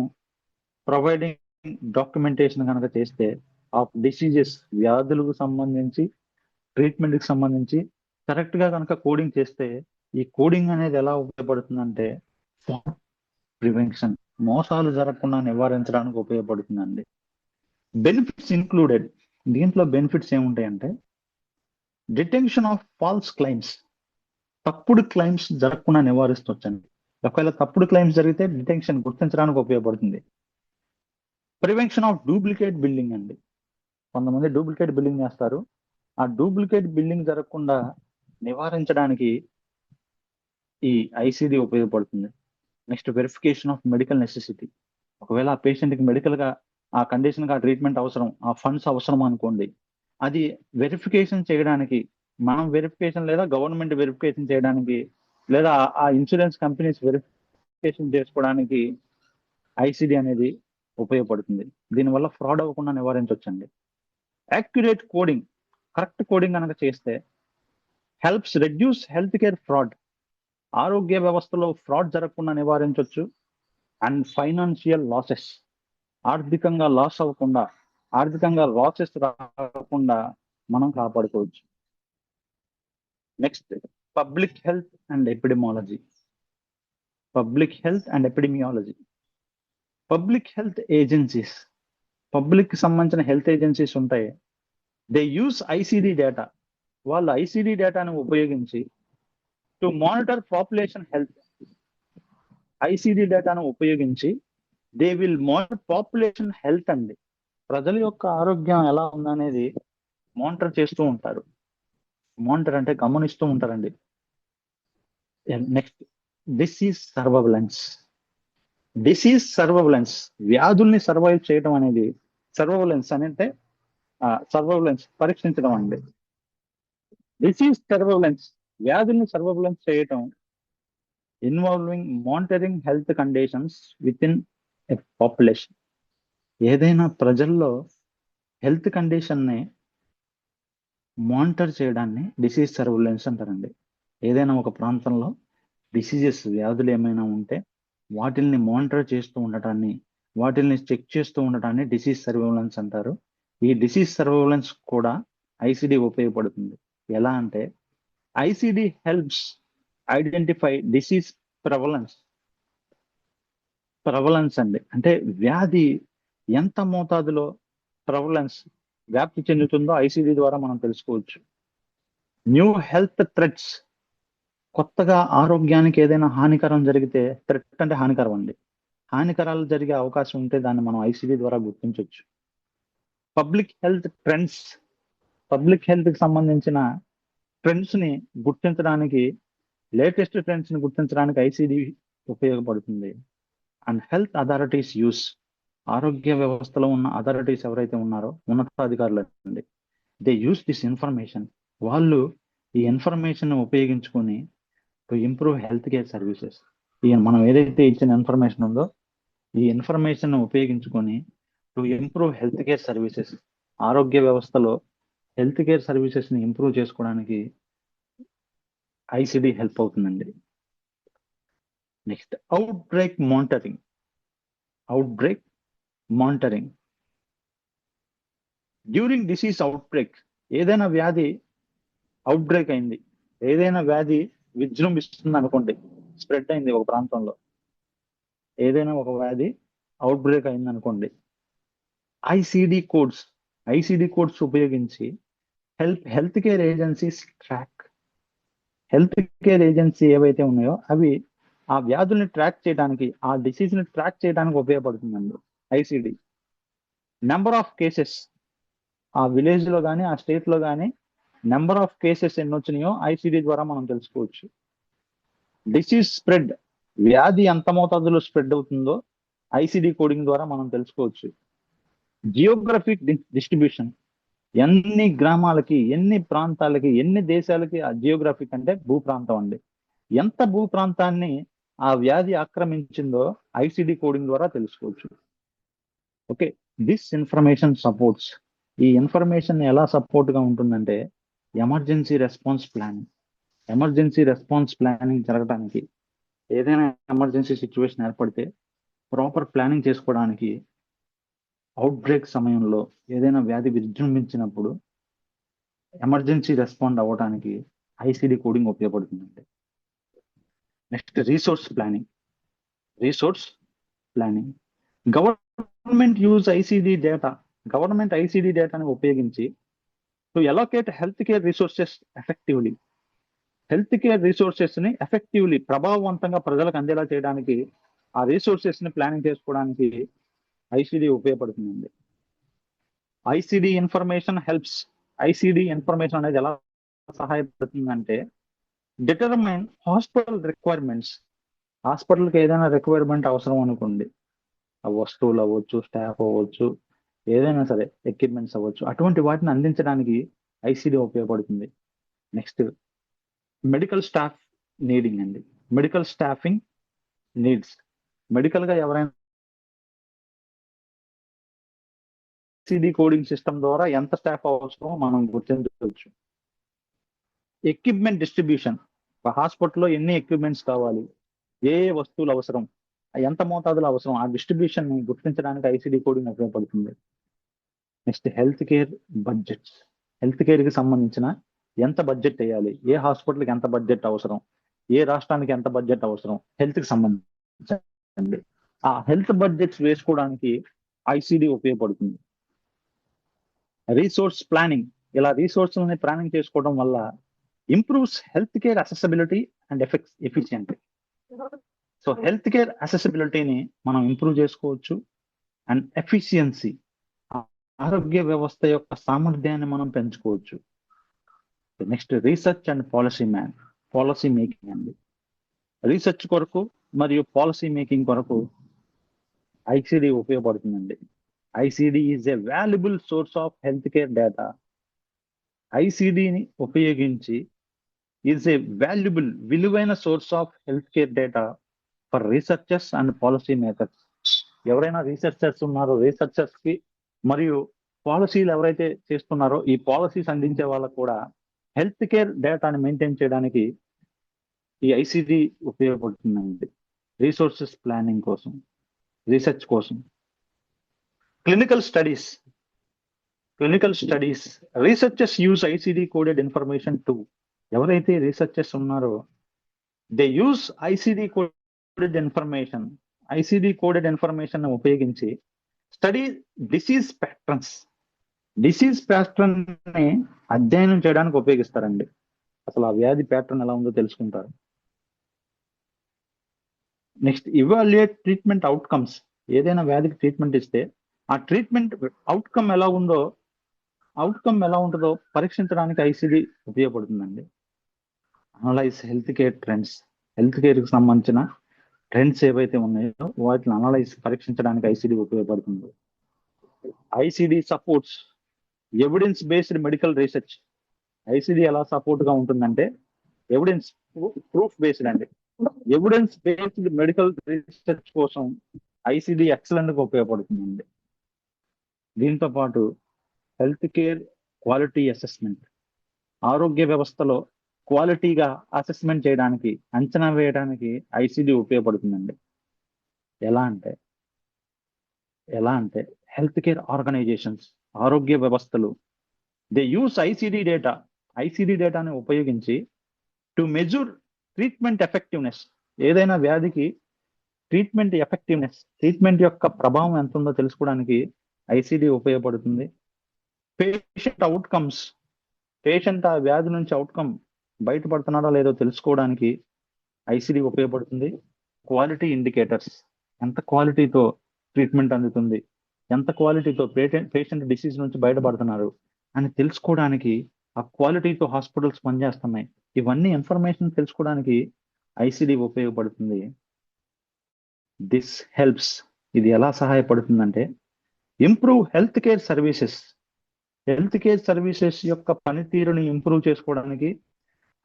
ప్రొవైడింగ్ డాక్యుమెంటేషన్ కనుక చేస్తే ఆఫ్ డిసీజెస్, వ్యాధులకు సంబంధించి, ట్రీట్మెంట్ కి సంబంధించి కరెక్ట్ గా కనుక కోడింగ్ చేస్తే ఈ కోడింగ్ అనేది ఎలా ఉపయోగపడుతుందంటే ప్రివెన్షన్, మోసాలు జరగకుండా నివారించడానికి ఉపయోగపడుతుందండి. Benefits included. దీంట్లో బెనిఫిట్స్ ఏముంటాయంటే డిటెన్షన్ ఆఫ్ ఫాల్స్ క్లైమ్స్. తప్పుడు క్లైమ్స్ జరగకుండా నివారిస్తవచ్చండి. ఒకవేళ తప్పుడు క్లైమ్స్ జరిగితే డిటెన్షన్ గుర్తించడానికి ఉపయోగపడుతుంది. ప్రివెన్షన్ ఆఫ్ డూప్లికేట్ బిల్డింగ్ అండి. కొంతమంది డూప్లికేట్ బిల్డింగ్ చేస్తారు. ఆ డూప్లికేట్ బిల్డింగ్ జరగకుండా నివారించడానికి ఈ ఐసిడి ఉపయోగపడుతుంది. Next verification of medical necessity. ఒకవేళ ఆ పేషెంట్ కి మెడికల్ గా ఆ కండిషన్ కి ఆ ట్రీట్మెంట్ అవసరం, ఆ ఫండ్స్ అవసరం అనుకోండి, అది వెరిఫికేషన్ చేయడానికి మనం వెరిఫికేషన్ లేదా గవర్నమెంట్ వెరిఫికేషన్ చేయడానికి లేదా ఆ ఇన్సూరెన్స్ కంపెనీస్ వెరిఫికేషన్ చేసుకోవడానికి ఐసిడి అనేది ఉపయోగపడుతుంది. దీనివల్ల ఫ్రాడ్ అవ్వకుండా నివారించవచ్చండి. యాక్యురేట్ కోడింగ్, కరెక్ట్ కోడింగ్ కనుక చేస్తే helps reduce health care fraud. ఆరోగ్య వ్యవస్థలో ఫ్రాడ్ జరగకుండా నివారించవచ్చు. అండ్ ఫైనాన్షియల్ లాసెస్, ఆర్థికంగా లాసెస్ రాకుండా మనం కాపాడుకోవచ్చు. Next public health and epidemiology. Public health agencies, public కి సంబంధించిన హెల్త్ ఏజెన్సీస్ ఉంటాయి. They use ICD data. వాళ్ళు ఐసిడి డేటాను ఉపయోగించి to monitor population health. ICD డేటాను ఉపయోగించి they will monitor population health అండి. ప్రజల యొక్క ఆరోగ్యం ఎలా ఉందనేది మానిటర్ చేస్తూ ఉంటారు. మానిటర్ అంటే గమనిస్తూ ఉంటారండి. Next disease surveillance. వ్యాధుల్ని సర్వైవ్ చేయడం అనేది సర్వైలెన్స్ పరీక్షించడం అండి. డిసీజ్ సర్వైలెన్స్, వ్యాధుల్ని సర్వైలెన్స్ చేయటం involving monitoring health conditions within a population. ఏదైనా ప్రజల్లో హెల్త్ కండిషన్ ని మానిటర్ చేయడాన్ని డిసీజ్ సర్వేలెన్స్ అంటారండి. ఏదైనా ఒక ప్రాంతంలో డిసీజెస్, వ్యాధులు ఏమైనా ఉంటే వాటిల్ని మానిటర్ చేస్తూ ఉండటాన్ని, వాటిల్ని చెక్ చేస్తూ ఉండటాన్ని డిసీజ్ సర్వేలెన్స్ అంటారు. ఈ డిసీజ్ సర్వేలెన్స్ కూడా ఐసిడి ఉపయోగపడుతుంది. ఎలా అంటే ఐసిడి హెల్ప్స్ ఐడెంటిఫై డిసీజ్ ప్రెవలెన్స్ అండి, అంటే వ్యాధి ఎంత మోతాదులో వ్యాప్తి చెందుతుందో ఐసిడి ద్వారా మనం తెలుసుకోవచ్చు. న్యూ హెల్త్ థ్రెట్స్, కొత్తగా ఆరోగ్యానికి ఏదైనా హానికరం జరిగితే, థ్రెట్ అంటే హానికరం అండి, హానికరాలు జరిగే అవకాశం ఉంటే దాన్ని మనం ఐసిడి ద్వారా గుర్తించవచ్చు. Public health trends, public health కి సంబంధించిన ట్రెండ్స్ ని గుర్తించడానికి, లేటెస్ట్ ట్రెండ్స్ ని గుర్తించడానికి ఐసిడి ఉపయోగపడుతుంది. అండ్ హెల్త్ అథారిటీస్ యూస్, ఆరోగ్య వ్యవస్థలో ఉన్న అథారిటీస్ ఎవరైతే ఉన్నారో ఉన్నతాధికారులు అండి, దే యూస్ దిస్ ఇన్ఫర్మేషన్, వాళ్ళు ఈ ఇన్ఫర్మేషన్ ఉపయోగించుకొని to improve health care services. మనం ఏదైతే ఇచ్చిన ఇన్ఫర్మేషన్ ఉందో ఈ ఇన్ఫర్మేషన్ ఉపయోగించుకొని to improve health care services, ఆరోగ్య వ్యవస్థలో హెల్త్ కేర్ సర్వీసెస్ ని ఇంప్రూవ్ చేసుకోవడానికి ఐసిడి హెల్ప్ అవుతుందండి. Next out break monitoring. During disease out break, ఏదైనా వ్యాధి అవుట్ బ్రేక్ అయింది, ఏదైనా వ్యాధి విజృంభిస్తుంది అనుకోండి, స్ప్రెడ్ అయింది ఒక ప్రాంతంలో, ఏదైనా ఒక వ్యాధి అవుట్ బ్రేక్ అయింది అనుకోండి, ఐసిడి కోడ్స్ ఉపయోగించి హెల్త్ కేర్ ఏజెన్సీ ఏవైతే ఉన్నాయో అవి ఆ వ్యాధుల్ని ట్రాక్ చేయడానికి, ఆ డిసీజ్ ని ట్రాక్ చేయడానికి ఉపయోగపడుతుందండి ఐసిడి. నెంబర్ ఆఫ్ కేసెస్, ఆ విలేజ్ లో కానీ ఆ స్టేట్ లో కానీ నెంబర్ ఆఫ్ కేసెస్ ఎన్ని వచ్చినాయో ఐసిడి ద్వారా మనం తెలుసుకోవచ్చు. డిసీజ్ స్ప్రెడ్, వ్యాధి ఎంత మోతాదులో స్ప్రెడ్ అవుతుందో ఐసిడి కోడింగ్ ద్వారా మనం తెలుసుకోవచ్చు. జియోగ్రఫిక్ డిస్ట్రిబ్యూషన్, ఎన్ని గ్రామాలకి, ఎన్ని ప్రాంతాలకి, ఎన్ని దేశాలకి, ఆ జియోగ్రఫిక్ అంటే భూప్రాంతం అండి, ఎంత భూప్రాంతాన్ని ఆ వ్యాధి ఆక్రమించిందో ఐసిడి కోడింగ్ ద్వారా తెలుసుకోవచ్చు. ఓకే, దిస్ ఇన్ఫర్మేషన్ సపోర్ట్స్, ఈ ఇన్ఫర్మేషన్ ఎలా సపోర్ట్ గా ఉంటుందంటే ఎమర్జెన్సీ రెస్పాన్స్ ప్లానింగ్ జరగడానికి, ఏదైనా ఎమర్జెన్సీ సిచ్యువేషన్ ఏర్పడితే ప్రాపర్ ప్లానింగ్ చేసుకోవడానికి, అవుట్ బ్రేక్ సమయంలో ఏదైనా వ్యాధి విజృంభించినప్పుడు ఎమర్జెన్సీ రెస్పాండ్ అవ్వడానికి ఐసిడి కోడింగ్ ఉపయోగపడుతుందండి. Next resource planning. Government ICD డేటాని ఉపయోగించి to allocate health care resources effectively, health care resources ని ఎఫెక్టివ్లీ, ప్రభావవంతంగా ప్రజలకు అందేలా చేయడానికి, ఆ రిసోర్సెస్ ని ప్లానింగ్ చేసుకోవడానికి ఐసిడి ఉపయోగపడుతుందండి. ఐసిడి ఇన్ఫర్మేషన్ అనేది ఎలా సహాయపడుతుందంటే డిటర్మైన్ హాస్పిటల్ రిక్వైర్మెంట్స్, హాస్పిటల్కి ఏదైనా రిక్వైర్మెంట్ అవసరం అనుకోండి, ఆ వస్తువులు అవ్వచ్చు, స్టాఫ్ అవ్వచ్చు, ఏదైనా సరే ఎక్విప్మెంట్స్ అవ్వచ్చు, అటువంటి వాటిని అందించడానికి ఐసిడి ఉపయోగపడుతుంది. నెక్స్ట్ మెడికల్ స్టాఫ్ నీడింగ్ అండి, మెడికల్ స్టాఫింగ్ నీడ్స్, మెడికల్ గా ఎవరైనా ఐసిడి కోడింగ్ సిస్టమ్ ద్వారా ఎంత స్టాఫ్ అవసరమో మనం గుర్తించవచ్చు. ఎక్విప్మెంట్ డిస్ట్రిబ్యూషన్, హాస్పిటల్లో ఎన్ని ఎక్విప్మెంట్స్ కావాలి, ఏ వస్తువులు అవసరం, ఎంత మోతాదులో అవసరం, ఆ డిస్ట్రిబ్యూషన్ ని గుర్తించడానికి ఐసిడి కోడింగ్ ఉపయోగపడుతుంది. Next health care budgets, health care కి సంబంధించిన ఎంత బడ్జెట్ వేయాలి, ఏ హాస్పిటల్కి ఎంత బడ్జెట్ అవసరం, ఏ రాష్ట్రానికి ఎంత బడ్జెట్ అవసరం, హెల్త్ కి సంబంధించి ఆ హెల్త్ బడ్జెట్స్ వేసుకోవడానికి ఐసిడి ఉపయోగపడుతుంది. రీసోర్స్ ప్లానింగ్, ఇలా రిసోర్స్లని ప్లానింగ్ చేసుకోవడం వల్ల improves health care accessibility and efficiency. So health care అసెసిబిలిటీని మనం ఇంప్రూవ్ చేసుకోవచ్చు, అండ్ ఎఫిషియన్సీ, ఆరోగ్య వ్యవస్థ యొక్క సామర్థ్యాన్ని మనం పెంచుకోవచ్చు. Next research and policy making అండి, రీసెర్చ్ కొరకు మరియు పాలసీ మేకింగ్ కొరకు ఐసిడి ఉపయోగపడుతుందండి. ICD is a valuable source of health care data. ఐసిడిని ఉపయోగించి ఈజ్ ఏ విలువైన source of health care data for researchers and policy makers. ఎవరైనా రీసెర్చర్స్ ఉన్నారో రీసెర్చర్స్ కి మరియు పాలసీలు ఎవరైతే చేస్తున్నారో ఈ పాలసీస్ అందించే వాళ్ళకు కూడా హెల్త్ కేర్ డేటాని మెయింటైన్ చేయడానికి ఈ ఐసిడి ఉపయోగపడుతుందండి. రీసోర్సెస్ ప్లానింగ్ కోసం, రీసెర్చ్ కోసం. Clinical studies researchers use ICD coded information to, ఎవరైతే రీసెర్చర్స్ ఉన్నారో they use ICD coded information ఉపయోగించి స్టడీ డిసీజ్ ప్యాటర్న్ ని అధ్యయనం చేయడానికి ఉపయోగిస్తారండి. అసలు ఆ వ్యాధి ప్యాటర్న్ ఎలా ఉందో తెలుసుకుంటారు. Next, evaluate treatment outcomes. ఏదైనా వ్యాధికి ట్రీట్మెంట్ ఇస్తే ఆ ట్రీట్మెంట్ అవుట్కమ్ ఎలా ఉంటుందో పరీక్షించడానికి ఐసిడి ఉపయోగపడుతుందండి. Analyse health care trends. Health care కి సంబంధించిన ట్రెండ్స్ ఏవైతే ఉన్నాయో వాటిని పరీక్షించడానికి ఐసిడి ఉపయోగపడుతుంది. ICD supports evidence based medical research. ICD ఎలా సపోర్ట్ గా ఉంటుందంటే ఎవిడెన్స్ ప్రూఫ్ బేస్డ్ అండి. ఎవిడెన్స్ బేస్డ్ మెడికల్ రీసెర్చ్ కోసం ఐసిడి ఎక్సలెంట్ గా ఉపయోగపడుతుందండి. దీంతో పాటు హెల్త్ కేర్ క్వాలిటీ అసెస్మెంట్, ఆరోగ్య వ్యవస్థలో క్వాలిటీగా అసెస్మెంట్ చేయడానికి, అంచనా వేయడానికి ఐసిడి ఉపయోగపడుతుందండి. ఎలా అంటే హెల్త్ కేర్ ఆర్గనైజేషన్స్, ఆరోగ్య వ్యవస్థలు దే యూస్ ఐసిడి డేటాని ఉపయోగించి టు మెజూర్ ట్రీట్మెంట్ ఎఫెక్టివ్నెస్. ఏదైనా వ్యాధికి ట్రీట్మెంట్ యొక్క ప్రభావం ఎంత ఉందో తెలుసుకోవడానికి ఐసిడి ఉపయోగపడుతుంది. పేషెంట్ ఆ వ్యాధి నుంచి అవుట్కమ్ బయటపడుతున్నాడో లేదో తెలుసుకోవడానికి ఐసిడి ఉపయోగపడుతుంది. క్వాలిటీ ఇండికేటర్స్, ఎంత క్వాలిటీతో ట్రీట్మెంట్ అందుతుంది, ఎంత క్వాలిటీతో పేషెంట్ డిసీజ్ నుంచి బయటపడుతున్నారు అని తెలుసుకోవడానికి, ఆ క్వాలిటీతో హాస్పిటల్స్ పనిచేస్తున్నాయి, ఇవన్నీ ఇన్ఫర్మేషన్ తెలుసుకోవడానికి ఐసిడి ఉపయోగపడుతుంది. దిస్ హెల్ప్స్, ఇది ఎలా సహాయపడుతుందంటే ఇంప్రూవ్ హెల్త్ కేర్ సర్వీసెస్ యొక్క పనితీరుని ఇంప్రూవ్ చేసుకోవడానికి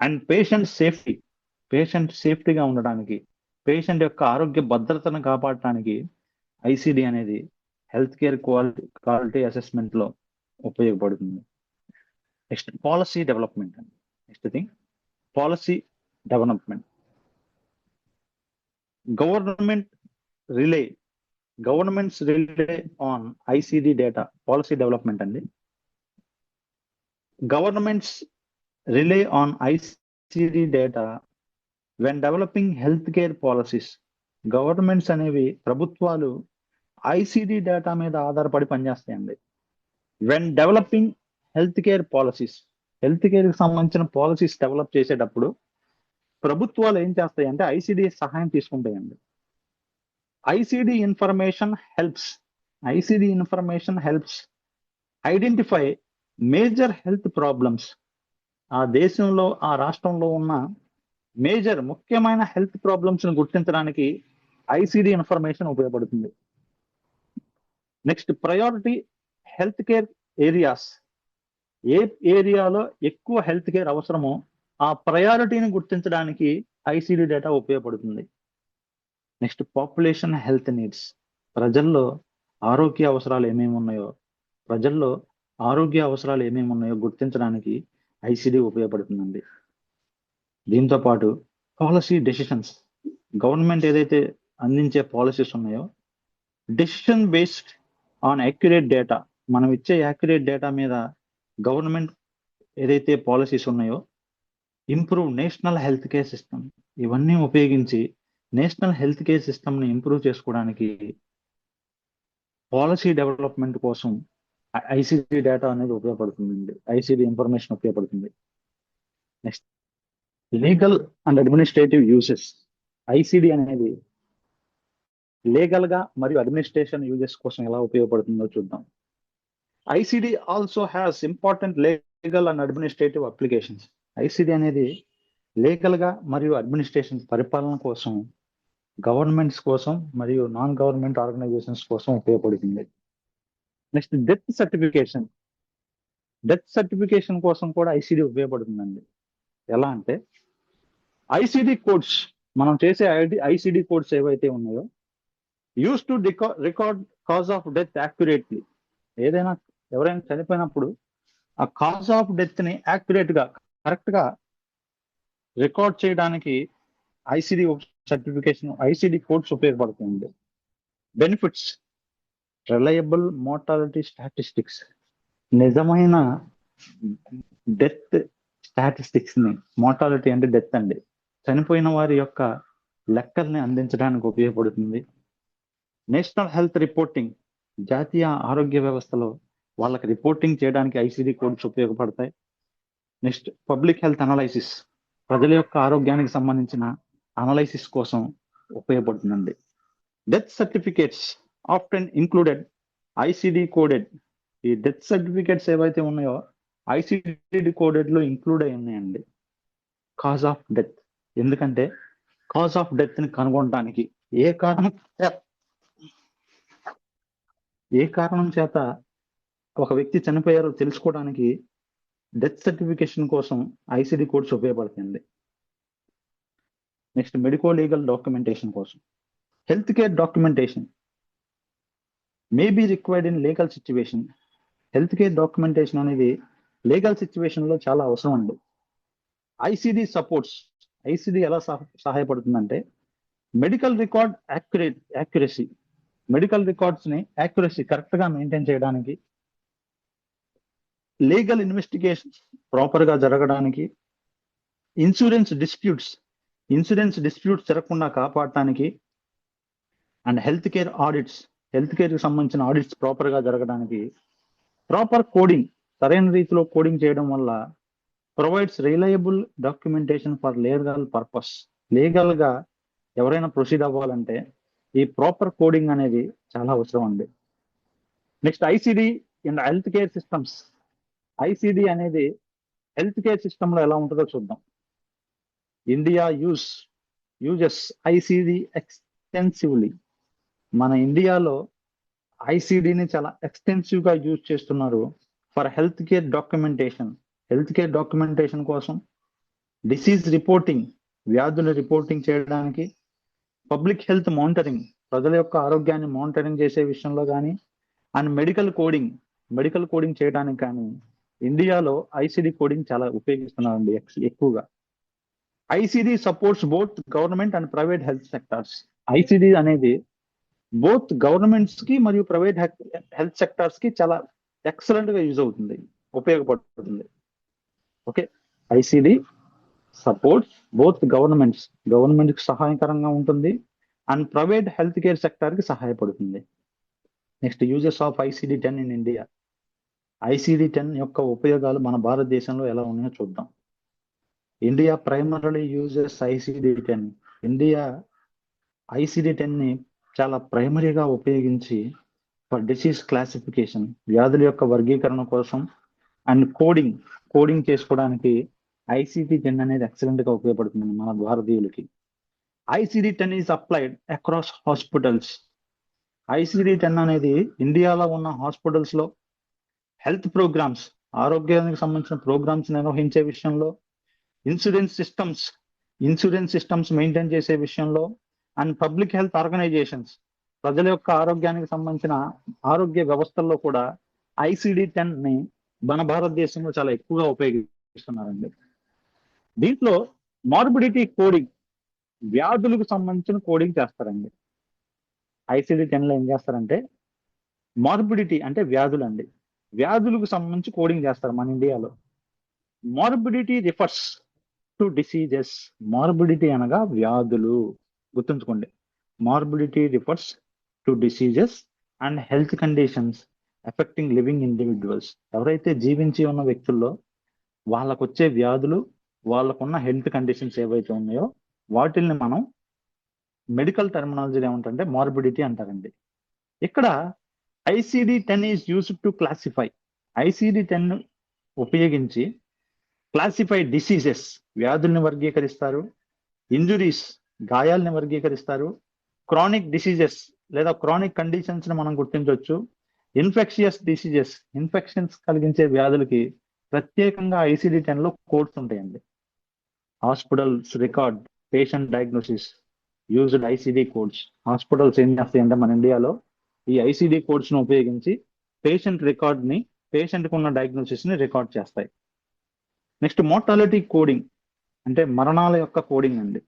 అండ్ పేషెంట్ సేఫ్టీగా ఉండడానికి, పేషెంట్ యొక్క ఆరోగ్య భద్రతను కాపాడటానికి ఐసిడి అనేది హెల్త్ కేర్ క్వాలిటీ అసెస్మెంట్ లో ఉపయోగపడుతుంది. Next, policy development. Governments rely on ICD data. Policy development అండి. Governments rely on ICD data when developing health care policies. Governments అనేవి, ప్రభుత్వాలు ఐసిడి డేటా మీద ఆధారపడి పనిచేస్తాయండి. When developing health care policies కి సంబంధించిన పాలసీస్ డెవలప్ చేసేటప్పుడు ప్రభుత్వాలు ఏం చేస్తాయంటే ఐసిడి సహాయం తీసుకుంటాయండి. ICD information helps identify major health problems. ఆ దేశంలో, ఆ రాష్ట్రంలో ఉన్న ముఖ్యమైన హెల్త్ ప్రాబ్లమ్స్ ను గుర్తించడానికి ఐసిడి ఇన్ఫర్మేషన్ ఉపయోగపడుతుంది. Next, priority health care areas. ఏ ఏరియాలో ఎక్కువ హెల్త్ కేర్ అవసరమో ఆ ప్రయారిటీని గుర్తించడానికి ఐసిడి డేటా ఉపయోగపడుతుంది. Next, population health needs. ప్రజల్లో ఆరోగ్య అవసరాలు ఏమేమి ఉన్నాయో గుర్తించడానికి ఐసిడి ఉపయోగపడుతుందండి. దీంతో పాటు పాలసీ డెసిషన్స్, గవర్నమెంట్ ఏదైతే అందించే పాలసీస్ ఉన్నాయో decision based on accurate data, మనం ఇచ్చే యాక్యురేట్ డేటా మీద గవర్నమెంట్ ఏదైతే పాలసీస్ ఉన్నాయో improve national health care system, ఇవన్నీ ఉపయోగించి నేషనల్ హెల్త్ కేర్ సిస్టమ్ ని ఇంప్రూవ్ చేసుకోవడానికి పాలసీ డెవలప్మెంట్ కోసం ఐసిడి డేటా అనేది ఉపయోగపడుతుందండి. ఐసిడి ఇన్ఫర్మేషన్ ఉపయోగపడుతుంది. Next, legal and administrative uses. ICD అనేది లీగల్ గా మరియు అడ్మినిస్ట్రేషన్ యూజెస్ కోసం ఎలా ఉపయోగపడుతుందో చూద్దాం. ICD also has important legal and administrative applications. ICD అనేది లీగల్ గా మరియు అడ్మినిస్ట్రేషన్ పరిపాలన కోసం, గవర్నమెంట్స్ కోసం మరియు నాన్ గవర్నమెంట్ ఆర్గనైజేషన్స్ కోసం ఉపయోగపడుతుంది. నెక్స్ట్, డెత్ సర్టిఫికేషన్ కోసం కూడా ఐసిడి ఉపయోగపడుతుందండి. ఎలా అంటే ఐసిడి కోడ్స్, మనం చేసే ఐసిడి కోడ్స్ ఏవైతే ఉన్నాయో use to record cause of death accurately. ఏదైనా ఎవరైనా చనిపోయినప్పుడు ఆ కాజ్ ఆఫ్ డెత్ ని యాక్యురేట్ గా కరెక్ట్ గా రికార్డ్ చేయడానికి ఐసిడి సర్టిఫికేషన్, ఐసిడి కోడ్స్ ఉపయోగపడుతుంది. బెనిఫిట్స్: రిలయబుల్ మోర్టాలిటీ స్టాటిస్టిక్స్, నిజమైన డెత్ స్టాటిస్టిక్స్ ని, మోర్టాలిటీ అంటే డెత్ అండి, చనిపోయిన వారి యొక్క లెక్కల్ని అందించడానికి ఉపయోగపడుతుంది. నేషనల్ హెల్త్ రిపోర్టింగ్, జాతీయ ఆరోగ్య వ్యవస్థలో వాళ్ళకి రిపోర్టింగ్ చేయడానికి ఐసిడి కోడ్స్ ఉపయోగపడతాయి. నెక్స్ట్ పబ్లిక్ హెల్త్ అనలైసిస్, ప్రజల యొక్క ఆరోగ్యానికి సంబంధించిన అనలైసిస్ కోసం ఉపయోగపడుతుందండి. Death certificates often included ICD coded, ఈ డెత్ సర్టిఫికేట్స్ ఏవైతే ఉన్నాయో ఐసిడి కోడెడ్ లో ఇంక్లూడ్ అయి ఉన్నాయండి. కాజ్ ఆఫ్ డెత్, ఎందుకంటే కాజ్ ఆఫ్ డెత్ ని కనుగొనడానికి ఏ కారణం చేత ఒక వ్యక్తి చనిపోయారో తెలుసుకోవడానికి డెత్ సర్టిఫికేషన్ కోసం ఐసిడి కోడ్స్ ఉపయోగపడుతుంది. నెక్స్ట్ మెడికో లీగల్ డాక్యుమెంటేషన్ కోసం health care documentation may be required in legal situation. Health care documentation అనేది లీగల్ సిచ్యువేషన్ లో చాలా అవసరం అండి. ఐసిడి సపోర్ట్స్, ఐసిడి ఎలా సహాయపడుతుందంటే medical record accuracy, medical records ని యాక్యురసీ కరెక్ట్ గా మెయింటైన్ చేయడానికి, లీగల్ ఇన్వెస్టిగేషన్ ప్రాపర్ గా జరగడానికి, ఇన్సూరెన్స్ డిస్ప్యూట్స్ జరగకుండా కాపాడటానికి, and health care audits, health care కి సంబంధించిన ఆడిట్స్ ప్రాపర్ గా జరగడానికి, ప్రాపర్ కోడింగ్, సరైన రీతిలో కోడింగ్ చేయడం వల్ల provides reliable documentation for legal purpose. Legal గా ఎవరైనా ప్రొసీడ్ అవ్వాలంటే ఈ ప్రాపర్ కోడింగ్ అనేది చాలా అవసరం అండి. Next ICD and health care systems. ICD అనేది హెల్త్ కేర్ సిస్టమ్ లో ఎలా ఉంటుందో చూద్దాం. India uses ICD extensively. మన ఇండియాలో ఐసిడిని చాలా ఎక్స్టెన్సివ్ గా యూజ్ చేస్తున్నారు for health care documentation. Health care documentation కోసం, డిసీజ్ రిపోర్టింగ్, వ్యాధుల రిపోర్టింగ్ చేయడానికి, పబ్లిక్ హెల్త్ మానిటరింగ్, ప్రజల యొక్క ఆరోగ్యాన్ని మానిటరింగ్ చేసే విషయంలో కానీ, అండ్ మెడికల్ కోడింగ్ చేయడానికి కానీ ఇండియాలో ఐసిడి కోడింగ్ చాలా ఉపయోగిస్తున్నారండి ఎక్కువగా. ICD supports both government and private health sectors. ICD అనేది బోత్ గవర్నమెంట్స్ కి మరియు ప్రైవేట్ హెల్త్ సెక్టార్స్ కి చాలా ఎక్సలెంట్ గా యూజ్ అవుతుంది, ఉపయోగపడుతుంది. Okay, ICD supports both government కి సహాయకరంగా ఉంటుంది and private health care sector కి సహాయపడుతుంది. Next uses of ICD ten in India. ICD ten యొక్క ఉపయోగాలు మన భారతదేశంలో ఎలా ఉన్నాయో చూద్దాం. India primary uses ICD ten. India ICD ten ని చాలా ప్రైమరీగా ఉపయోగించి ఫర్ డిసీజ్ క్లాసిఫికేషన్, వ్యాధుల యొక్క వర్గీకరణ కోసం, అండ్ కోడింగ్ చేసుకోవడానికి ఐసిడి-10 అనేది ఎక్సలెంట్ గా ఉపయోగపడుతుంది మన భారతీయులకి. ఐసిడి-10 ఈజ్ అప్లైడ్ అక్రాస్ హాస్పిటల్స్. ఐసిడి-10 అనేది ఇండియాలో ఉన్న హాస్పిటల్స్ లో హెల్త్ ప్రోగ్రామ్స్, ఆరోగ్యానికి సంబంధించిన ప్రోగ్రామ్స్ నిర్వహించే విషయంలో, ఇన్సూరెన్స్ సిస్టమ్స్ మెయింటైన్ చేసే విషయంలో, అండ్ పబ్లిక్ హెల్త్ ఆర్గనైజేషన్స్, ప్రజల యొక్క ఆరోగ్యానికి సంబంధించిన ఆరోగ్య వ్యవస్థల్లో కూడా ఐసిడి-10 ని మన భారతదేశంలో చాలా ఎక్కువగా ఉపయోగిస్తున్నారండి. దీంట్లో మార్బిడిటీ కోడింగ్, వ్యాధులకు సంబంధించిన కోడింగ్ చేస్తారండి. ఐసిడి-10 లో ఏం చేస్తారంటే మార్బిడిటీ అంటే వ్యాధులు అండి, వ్యాధులకు సంబంధించి కోడింగ్ చేస్తారు మన ఇండియాలో. Morbidity refers to diseases. Morbidity అనగా వ్యాధులు, గుర్తుంచుకోండి. Morbidity refers to diseases and health conditions effecting living individuals. ఎవరైతే జీవించి ఉన్న వ్యక్తుల్లో వాళ్ళకు వచ్చే వ్యాధులు, వాళ్ళకున్న హెల్త్ కండిషన్స్ ఏవైతే ఉన్నాయో వాటిల్ని మనం మెడికల్ టర్మినాలజీలో ఏమంటే మార్బిడిటీ అంటారండి. ఇక్కడ ఐసిడి-10 ఈజ్ యూస్డ్ టు క్లాసిఫై. ఐసిడి-10 ఉపయోగించి క్లాసిఫై డిసీజెస్, వ్యాధుల్ని వర్గీకరిస్తారు, ఇంజురీస్, గాయాలని వర్గీకరిస్తారు, క్రానిక్ డిసీజెస్ లేదా క్రానిక్ కండిషన్స్ ని మనం గుర్తించవచ్చు, ఇన్ఫెక్షియస్ డిసీజెస్, ఇన్ఫెక్షన్స్ కలిగించే వ్యాధులకి ప్రత్యేకంగా ఐసిడి-10 లో కోడ్స్ ఉంటాయండి. Hospitals record patient diagnosis used ICD codes. Hospitals ఏం చేస్తాయంటే మన ఇండియాలో ఈ ఐసిడి కోడ్స్ ను ఉపయోగించి పేషెంట్ రికార్డ్ ని పేషెంట్కి ఉన్న డయాగ్నోసిస్ని రికార్డ్ చేస్తాయి. నెక్స్ట్ మోర్టాలిటీ కోడింగ్ అంటే మరణాల యొక్క కోడింగ్ అండి.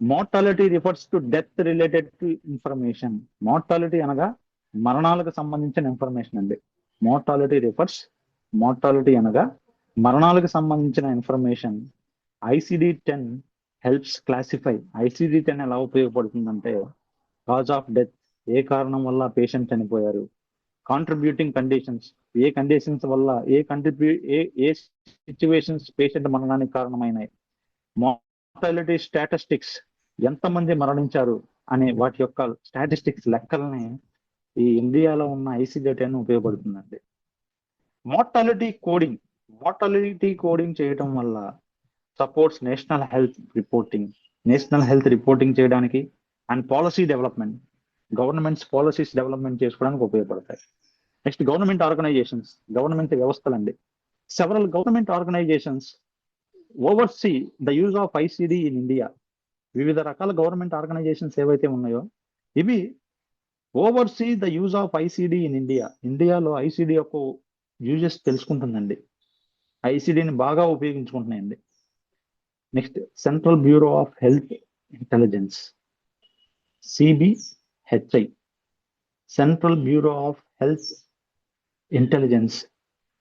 Mortality refers to death related to information. Mortality అనగా మరణాలకు సంబంధించిన ఇన్ఫర్మేషన్ అండి. మోర్టాలిటీ అనగా మరణాలకు సంబంధించిన information. ICD-10 helps classify. ICD-10 ఎలా ఉపయోగపడుతుందంటే కాజ్ ఆఫ్ డెత్, ఏ కారణం వల్ల పేషెంట్ చనిపోయారు, కాంట్రిబ్యూటింగ్ కండిషన్స్, ఏ కండిషన్స్ వల్ల ఏ సిచ్యువేషన్స్ పేషెంట్ మరణానికి కారణమైనాయి, మోర్టాలిటీ స్టాటిస్టిక్స్, ఎంతమంది మరణించారు అనే వాటి యొక్క స్టాటిస్టిక్స్ లెక్కల్ని ఈ ఇండియాలో ఉన్న ICD-10 ఉపయోగపడుతుందండి. మోర్టాలిటీ కోడింగ్ చేయడం వల్ల సపోర్ట్స్ నేషనల్ హెల్త్ రిపోర్టింగ్ చేయడానికి and policy development, governments policies development చేసుకోవడానికి ఉపయోగపడతాయి. నెక్స్ట్ గవర్నమెంట్ వ్యవస్థలండి. Several government organisations oversee the use of ICD in India. వివిధ రకాల గవర్నమెంట్ ఆర్గనైజేషన్స్ ఏవైతే ఉన్నాయో ఇవి oversee the use of ICD in India. ఇండియాలో ICD యొక్క యూజెస్ తెలుసుకుంటుందండి. ICDని బాగా ఉపయోగించుకుంటున్నాయండి. Next central bureau of health intelligence, CBHI. Central bureau of health intelligence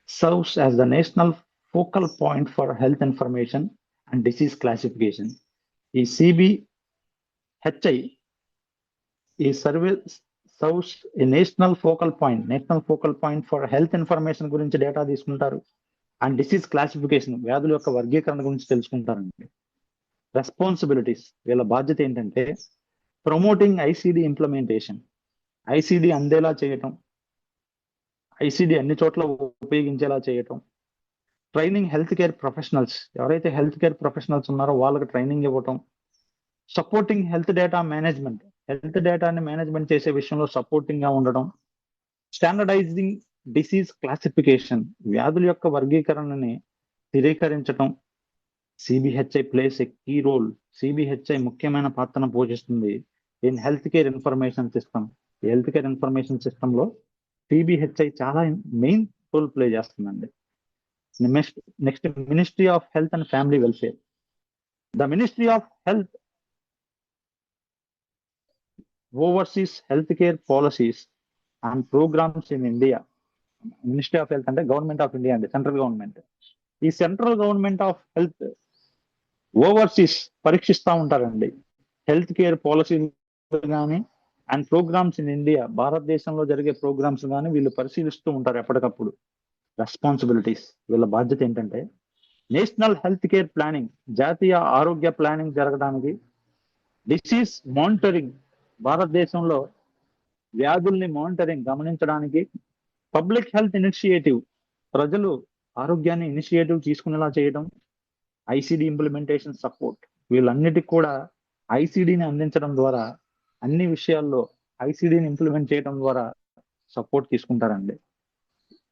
serves as the national focal point for health information and disease classification. ఈ CBHI ఈ serves a national focal point for health information గురించి data తీసుకుంటారు and disease classification, వ్యాధుల యొక్క వర్గీకరణ గురించి తెలుసుకుంటారండి. Responsibilities, వీళ్ళ బాధ్యత ఏంటంటే ప్రమోటింగ్ ICD ఇంప్లిమెంటేషన్, ICD అందేలా చేయటం, ICD అన్ని చోట్ల ఉపయోగించేలా చేయటం, ట్రైనింగ్ హెల్త్ కేర్ ప్రొఫెషనల్స్, ఎవరైతే హెల్త్ కేర్ ప్రొఫెషనల్స్ ఉన్నారో వాళ్ళకి ట్రైనింగ్ ఇవ్వటం, supporting health data management, health డేటాని మేనేజ్మెంట్ చేసే విషయంలో సపోర్టింగ్ గా ఉండడం, స్టాండర్డైజింగ్ డిసీజ్ క్లాసిఫికేషన్, వ్యాధుల యొక్క వర్గీకరణని స్థిరీకరించడం. CBHI plays a key role. CBHI ముఖ్యమైన పాత్రను పోషిస్తుంది in health care information system. Health care information system లో CBHI చాలా మెయిన్ రోల్ ప్లే చేస్తుందండి. Next ministry of health and family welfare. The ministry of health oversees health care policies and programmes in India. Ministry of health అంటే government of India అండి, central government. ఈ central government of health oversees పరీక్షిస్తూ ఉంటారండి health care పాలసీలు కానీ and programmes in India, భారతదేశంలో జరిగే programmes కానీ వీళ్ళు పరిశీలిస్తూ ఉంటారు ఎప్పటికప్పుడు. రెస్పాన్సిబిలిటీస్, వీళ్ళ బాధ్యత ఏంటంటే నేషనల్ హెల్త్ కేర్ ప్లానింగ్, జాతీయ ఆరోగ్య ప్లానింగ్ జరగడానికి, డిసీజ్ మానిటరింగ్, భారతదేశంలో వ్యాధుల్ని గమనించడానికి, పబ్లిక్ హెల్త్ ఇనిషియేటివ్, ప్రజలు ఆరోగ్యాన్ని ఇనిషియేటివ్ తీసుకునేలా చేయడం, ICD ఇంప్లిమెంటేషన్ సపోర్ట్. వీళ్ళన్నిటికి కూడా ICDని అందించడం ద్వారా, అన్ని విషయాల్లో ICDని ఇంప్లిమెంట్ చేయడం ద్వారా సపోర్ట్ తీసుకుంటారండి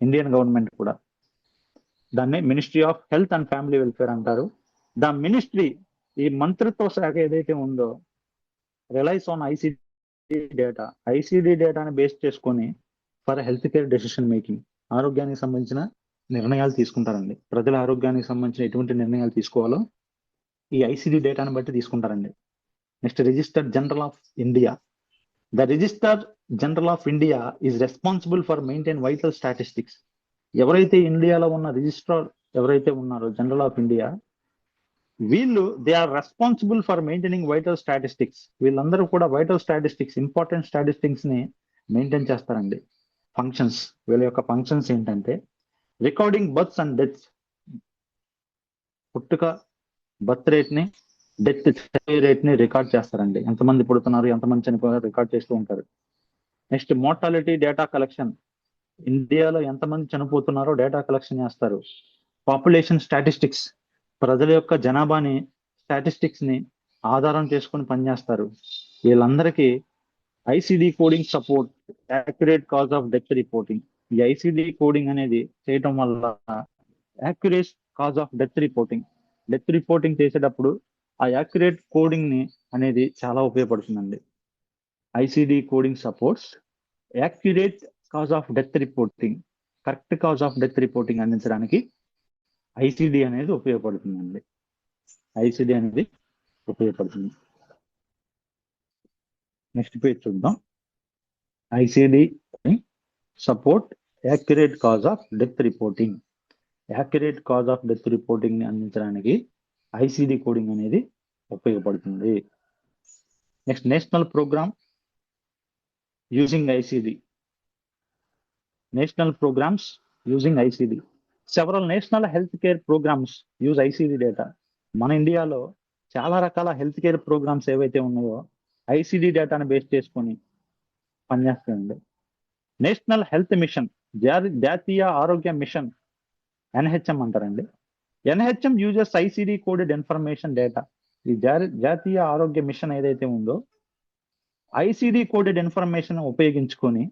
ఇండియన్ గవర్నమెంట్ కూడా. దాన్ని ministry of health and family welfare అంటారు. ద మినిస్ట్రీ, ఈ మంత్రిత్వ శాఖ ఏదైతే ఉందో relies on ICD data. ICD డేటాని బేస్ చేసుకొని for health care decision making, ఆరోగ్యానికి సంబంధించిన నిర్ణయాలు తీసుకుంటారండి. ప్రజల ఆరోగ్యానికి సంబంధించిన ఎటువంటి నిర్ణయాలు తీసుకోవాలో ఈ ICD డేటాను బట్టి తీసుకుంటారండి. Next register general of India. The register general of India is responsible for maintain vital statistics. ఎవరైతే ఇండియాలో ఉన్న రిజిస్ట్రార్ ఎవరైతే ఉన్నారో జనరల్ ఆఫ్ ఇండియా, వీళ్ళు they are responsible for maintaining vital statistics. వీళ్ళందరూ కూడా వైటల్ స్టాటిస్టిక్స్, ఇంపార్టెంట్ స్టాటిస్టిక్స్ ని maintain చేస్తారండి. ఫంక్షన్స్, వీళ్ళ యొక్క ఫంక్షన్స్ ఏంటంటే రికార్డింగ్ బర్త్స్ అండ్ డెత్స్, పుట్టుక బర్త్ రేట్ ని, డెత్ రేట్ ని రికార్డ్ చేస్తారండి. ఎంతమంది పుడుతున్నారు, ఎంతమంది చనిపోయారు రికార్డ్ చేస్తూ ఉంటారు. నెక్స్ట్ మోర్టాలిటీ డేటా కలెక్షన్, ఇండియాలో ఎంతమంది చనిపోతున్నారో డేటా కలెక్షన్ చేస్తారు. పాపులేషన్ స్టాటిస్టిక్స్, ప్రజల యొక్క జనాభాని స్టాటిస్టిక్స్ ని ఆధారం చేసుకుని పనిచేస్తారు. వీళ్ళందరికీ ICD coding support, accurate cause of death reporting. ఈ ICD కోడింగ్ అనేది చేయటం వల్ల accurate cause of death reporting చేసేటప్పుడు ఆ యాక్యురేట్ కోడింగ్ ని అనేది చాలా ఉపయోగపడుతుందండి. ICD coding supports accurate cause of death reporting. Correct cause of death reporting అందించడానికి ఐసిడి అనేది ఉపయోగపడుతుందండి. ఐసిడి అనేది ఉపయోగపడుతుంది. నెక్స్ట్ పేజ్ చూద్దాం. ICD support accurate cause of death reporting. Accurate cause of death reporting ని అందించడానికి ఐసిడి కోడింగ్ అనేది ఉపయోగపడుతుంది. Next national programme using ICD. National programmes using ICD. Several national health care programmes use ICD data. మన ఇండియాలో చాలా రకాల health care programmes ఏవైతే ఉన్నాయో ఐసిడి డేటాను బేస్ చేసుకొని పనిచేస్తాయండి. నేషనల్ హెల్త్ మిషన్, జాతీయ ఆరోగ్య మిషన్, ఎన్హెచ్ఎం అంటారండి. NHM uses ICD coded information data. ఈ జాతీయ ఆరోగ్య మిషన్ ఏదైతే ఉందో ఐసిడి కోడెడ్ ఇన్ఫర్మేషన్ ఉపయోగించుకొని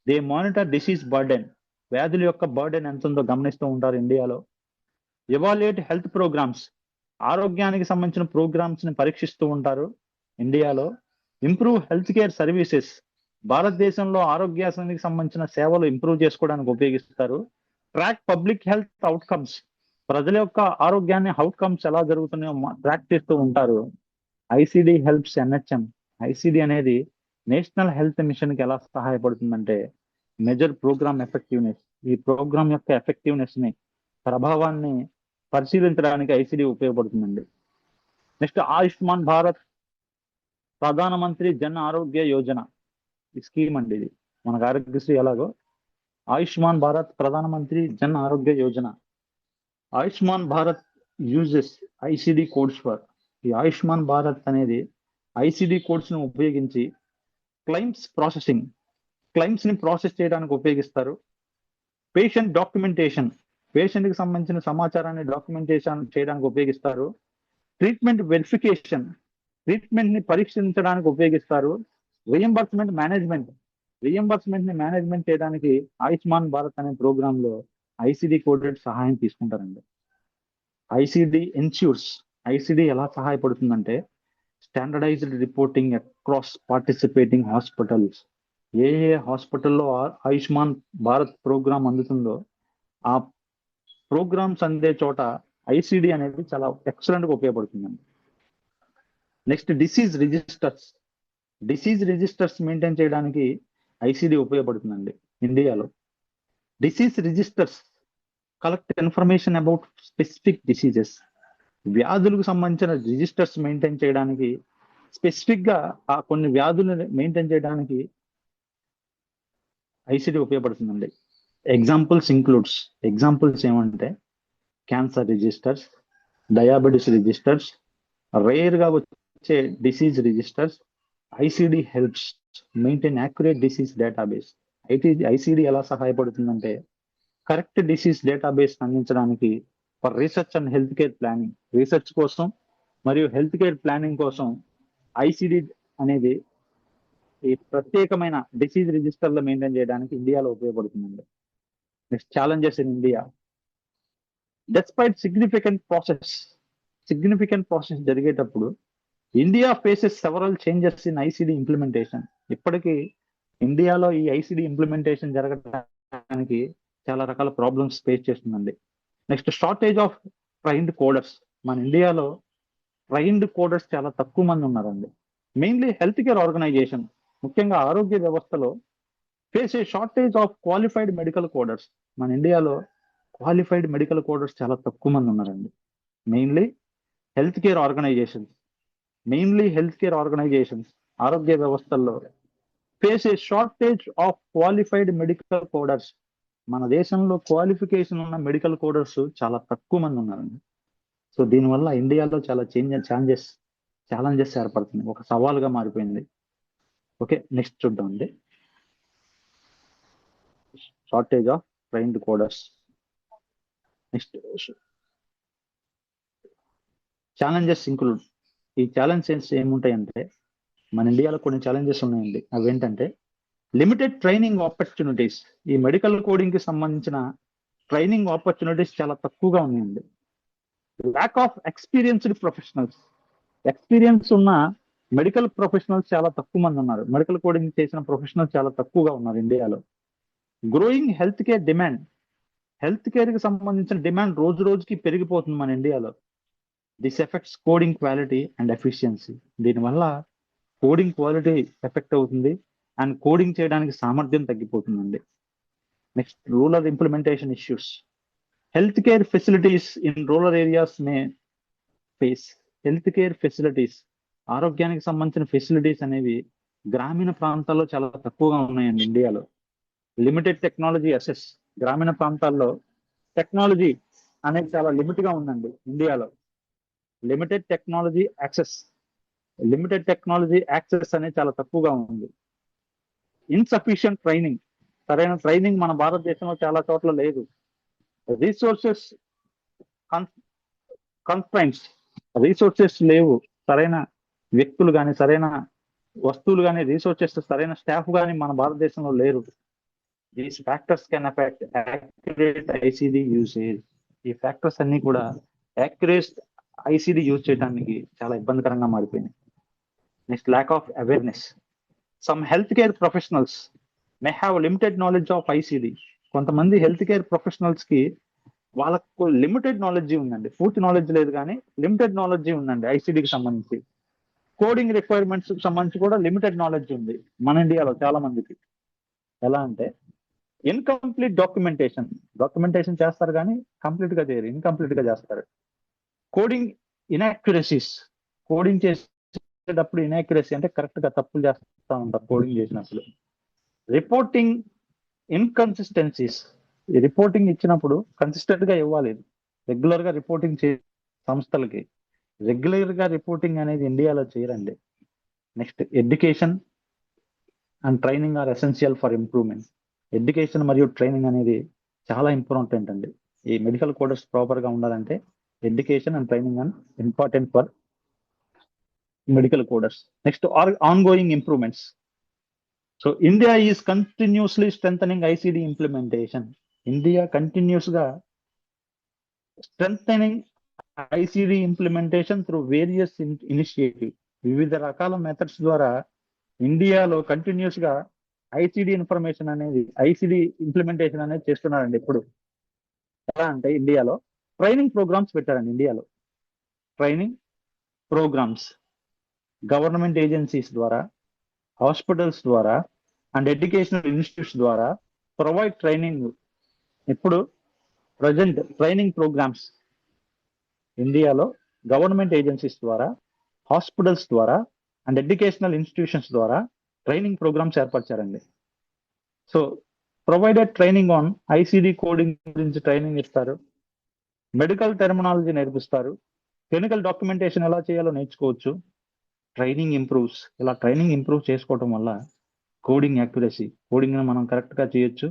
దే మానిటర్ డిసీజ్ బర్డెన్, వ్యాధుల యొక్క బర్డెన్ ఎంత ఉందో గమనిస్తూ ఉంటారు ఇండియాలో. ఎవాల్యుయేట్ హెల్త్ ప్రోగ్రామ్స్, ఆరోగ్యానికి సంబంధించిన ప్రోగ్రామ్స్ ని పరీక్షిస్తూ ఉంటారు ఇండియాలో. ఇంప్రూవ్ హెల్త్ కేర్ సర్వీసెస్, భారతదేశంలో ఆరోగ్యానికి సంబంధించిన సేవలు ఇంప్రూవ్ చేసుకోవడానికి ఉపయోగిస్తారు. ట్రాక్ పబ్లిక్ హెల్త్ అవుట్కమ్స్, ప్రజల యొక్క ఆరోగ్యాన్ని అవుట్కమ్స్ ఎలా జరుగుతున్నాయో ట్రాక్ చేస్తూ ఉంటారు. ICD helps NHM. ఐసిడి అనేది నేషనల్ హెల్త్ మిషన్ కి ఎలా సహాయపడుతుందంటే మెజర్ ప్రోగ్రామ్ ఎఫెక్టివ్నెస్, ఈ ప్రోగ్రామ్ యొక్క ఎఫెక్టివ్నెస్ ని, ప్రభావాన్ని పరిశీలించడానికి ఐసిడి ఉపయోగపడుతుందండి. నెక్స్ట్ ఆయుష్మాన్ భారత్ ప్రధానమంత్రి జన్ ఆరోగ్య యోజన. ఈ స్కీమ్ అండి ఇది, మనకు ఆరోగ్యశ్రీ ఎలాగో ఆయుష్మాన్ భారత్ ప్రధానమంత్రి జన్ ఆరోగ్య Yojana. Ayushman Bharat uses ICD codes for. ఈ ఆయుష్మాన్ భారత్ అనేది ఐసిడి కోడ్స్ ను ఉపయోగించి క్లైమ్స్ ప్రాసెసింగ్, క్లైమ్స్ ని ప్రాసెస్ చేయడానికి ఉపయోగిస్తారు. పేషెంట్ డాక్యుమెంటేషన్, పేషెంట్ కి సంబంధించిన సమాచారాన్ని డాక్యుమెంటేషన్ చేయడానికి ఉపయోగిస్తారు. ట్రీట్మెంట్ వెరిఫికేషన్, ట్రీట్మెంట్ ని పరీక్షించడానికి ఉపయోగిస్తారు. రియంబర్స్మెంట్ మేనేజ్మెంట్, రియంబర్స్మెంట్ ని మేనేజ్మెంట్ చేయడానికి ఆయుష్మాన్ భారత్ అనే ప్రోగ్రామ్ లో ఐసిడి కోడెడ్ సహాయం తీసుకుంటారండి. ఐసిడి ఇన్స్యూర్స్, ఐసిడి ఎలా సహాయపడుతుందంటే standardised reporting across participating hospitals. ఏ హాస్పిటల్లో ఆయుష్మాన్ భారత్ ప్రోగ్రామ్ అందుతుందో ఆ ప్రోగ్రామ్స్ అందే చోట ఐసిడి అనేది చాలా ఎక్సలెంట్ గా ఉపయోగపడుతుందండి. Next disease registers, disease registers maintain చేయడానికి ఐసిడి ఉపయోగపడుతుందండి ఇండియాలో. Disease registers collect information about specific diseases, వ్యాధులకు సంబంధించిన రిజిస్టర్స్ మెయింటైన్ చేయడానికి, స్పెసిఫిక్ గా ఆ కొన్ని వ్యాధులను మెయింటైన్ చేయడానికి ఐసిడి ఉపయోగపడుతుందండి. ఎగ్జాంపుల్స్ ఏమంటే cancer registers, diabetes registers, rare గా వచ్చే disease registers. ICD helps maintain accurate disease database. ICD ఎలా సహాయపడుతుందంటే కరెక్ట్ డిసీజ్ డేటాబేస్ అందించడానికి for research and health care planning, research కోసం మరియు హెల్త్ కేర్ ప్లానింగ్ కోసం ఐసిడి అనేది ఈ ప్రత్యేకమైన డిసీజ్ రిజిస్టర్లో మెయింటైన్ చేయడానికి ఇండియాలో ఉపయోగపడుతుందండి. Next challenges in India. Despite significant process జరిగేటప్పుడు India faces several changes in ICD implementation. ఇప్పటికీ ఇండియాలో ఈ ఐసిడి ఇంప్లిమెంటేషన్ జరగడానికి చాలా రకాల ప్రాబ్లమ్స్ ఫేస్ చేస్తుందండి. Next shortage of trained coders. మన ఇండియాలో ట్రైన్డ్ కోడర్స్ చాలా తక్కువ మంది ఉన్నారండి. మెయిన్లీ హెల్త్ కేర్ ఆర్గనైజేషన్, ముఖ్యంగా ఆరోగ్య వ్యవస్థలో face A shortage of qualified medical coders. మన ఇండియాలో క్వాలిఫైడ్ మెడికల్ కోడర్స్ చాలా తక్కువ మంది ఉన్నారండి. మెయిన్లీ హెల్త్ కేర్ ఆర్గనైజేషన్స్ ఆరోగ్య వ్యవస్థల్లో face A shortage of qualified medical coders. మన దేశంలో క్వాలిఫికేషన్ ఉన్న మెడికల్ కోడర్స్ చాలా తక్కువ మంది ఉన్నారండి. సో దీనివల్ల ఇండియాలో చాలా ఛాలెంజెస్ ఏర్పడుతుంది, ఒక సవాల్గా మారిపోయింది. ఓకే, నెక్స్ట్ చూద్దాం అండి. Shortage of trained coders. Next challenges include. ఈ ఛాలెంజెస్ ఏముంటాయంటే మన ఇండియాలో కొన్ని ఛాలెంజెస్ ఉన్నాయండి. అవి ఏంటంటే లిమిటెడ్ ట్రైనింగ్ ఆపర్చునిటీస్. ఈ మెడికల్ కోడింగ్ కి సంబంధించిన ట్రైనింగ్ ఆపర్చునిటీస్ చాలా తక్కువగా ఉన్నాయండి. Lack of experienced professionals. Experience ఉన్న మెడికల్ ప్రొఫెషనల్స్ చాలా తక్కువ మంది ఉన్నారు. మెడికల్ కోడింగ్ చేసిన ప్రొఫెషనల్స్ చాలా తక్కువగా ఉన్నారు ఇండియాలో. Growing health care demand. Health care కి సంబంధించిన డిమాండ్ రోజు రోజుకి పెరిగిపోతుంది మన ఇండియాలో. This effects coding quality and efficiency. దీనివల్ల కోడింగ్ క్వాలిటీ ఎఫెక్ట్ అవుతుంది అండ్ కోడింగ్ చేయడానికి సామర్థ్యం తగ్గిపోతుందండి. Next, rural implementation issues. Health care facilities in rural areas may face. Health care facilities, ఆరోగ్యానికి సంబంధించిన ఫెసిలిటీస్ అనేవి గ్రామీణ ప్రాంతాల్లో చాలా తక్కువగా ఉన్నాయండి ఇండియాలో. Limited technology assess. గ్రామీణ ప్రాంతాల్లో టెక్నాలజీ అనేది చాలా లిమిట్ గా ఉందండి ఇండియాలో. లిమిటెడ్ టెక్నాలజీ యాక్సెస్ అనేది చాలా తక్కువగా ఉంది. Insufficient training. సరైన ట్రైనింగ్ మన భారతదేశంలో చాలా చోట్ల లేదు. Resources constraints. రీసోర్సెస్ లేవు, సరైన వ్యక్తులు కానీ, సరైన వస్తువులు కానీ, రీసోర్సెస్, సరైన స్టాఫ్ కానీ మన భారతదేశంలో లేరు. These factors can affect accurate ICD usage. ఈ ఫ్యాక్టర్స్ అన్ని కూడా యాక్యురేట్ ఐసిడి యూజ్ చేయడానికి చాలా ఇబ్బందికరంగా మారిపోయినాయి. Next, lack of awareness. Some health care professionals may have limited knowledge of ICD. కొంతమంది హెల్త్ కేర్ ప్రొఫెషనల్స్ కి వాళ్ళకు లిమిటెడ్ నాలెడ్జ్ ఉందండి, పూర్తి నాలెడ్జ్ లేదు కానీ లిమిటెడ్ నాలెడ్జ్ ఉందండి ఐసిడికి సంబంధించి. కోడింగ్ రిక్వైర్మెంట్స్ కి సంబంధించి కూడా లిమిటెడ్ నాలెడ్జ్ ఉంది మన ఇండియాలో చాలా మందికి. ఎలా అంటే ఇన్కంప్లీట్ డాక్యుమెంటేషన్ చేస్తారు కానీ కంప్లీట్ గా చేయరు, ఇన్కంప్లీట్ గా చేస్తారు. కోడింగ్ ఇన్యాక్యురసీస్. కోడింగ్ చేసేటప్పుడు ఇన్యాక్యురసీ అంటే కరెక్ట్ గా తప్పులు చేస్తూ ఉంటారు కోడింగ్ చేసినప్పుడు. Reporting inconsistencies. ఈ రిపోర్టింగ్ ఇచ్చినప్పుడు కన్సిస్టెంట్ గా ఇవ్వాలి, రెగ్యులర్ గా రిపోర్టింగ్ సంస్థలకి. రెగ్యులర్ గా రిపోర్టింగ్ అనేది ఇండియాలో చేయరండి. Next, education and training are essential for improvement. Education మరియు ట్రైనింగ్ అనేది చాలా ఇంపార్టెంట్ అండి. ఈ మెడికల్ కోడర్స్ ప్రాపర్ గా ఉండాలంటే education and training and important for medical coders. Next, ongoing improvements. So India is continuously strengthening ICD implementation. India continuous గా strengthening ICD implementation through various initiative. వివిధ రకాల methods ద్వారా ఇండియాలో continuous గా ICD implementation అనేది చేస్తున్నారండి. ఇప్పుడు ఎలా అంటే ఇండియాలో ట్రైనింగ్ ప్రోగ్రామ్స్ పెట్టారండి. ఇండియాలో ట్రైనింగ్ ప్రోగ్రామ్స్ గవర్నమెంట్ ఏజెన్సీస్ ద్వారా, హాస్పిటల్స్ ద్వారా అండ్ ఎడ్యుకేషనల్ ఇన్స్టిట్యూట్స్ ద్వారా ప్రొవైడ్ ట్రైనింగ్. ఇప్పుడు ప్రజెంట్ ట్రైనింగ్ ప్రోగ్రామ్స్ ఇండియాలో గవర్నమెంట్ ఏజెన్సీస్ ద్వారా, హాస్పిటల్స్ ద్వారా అండ్ ఎడ్యుకేషనల్ ఇన్స్టిట్యూషన్స్ ద్వారా ట్రైనింగ్ ప్రోగ్రామ్స్ ఏర్పరిచారండి. So provided training on ICD coding గురించి ట్రైనింగ్ ఇస్తారు, మెడికల్ టెర్మినాలజీ నేర్పిస్తారు, క్లినికల్ డాక్యుమెంటేషన్ ఎలా చేయాలో నేర్చుకోవచ్చు. Training improves. ఇలా ట్రైనింగ్ ఇంప్రూవ్ చేసుకోవడం వల్ల కోడింగ్ యాక్యురసీ, కోడింగ్ మనం కరెక్ట్ గా చేయొచ్చు.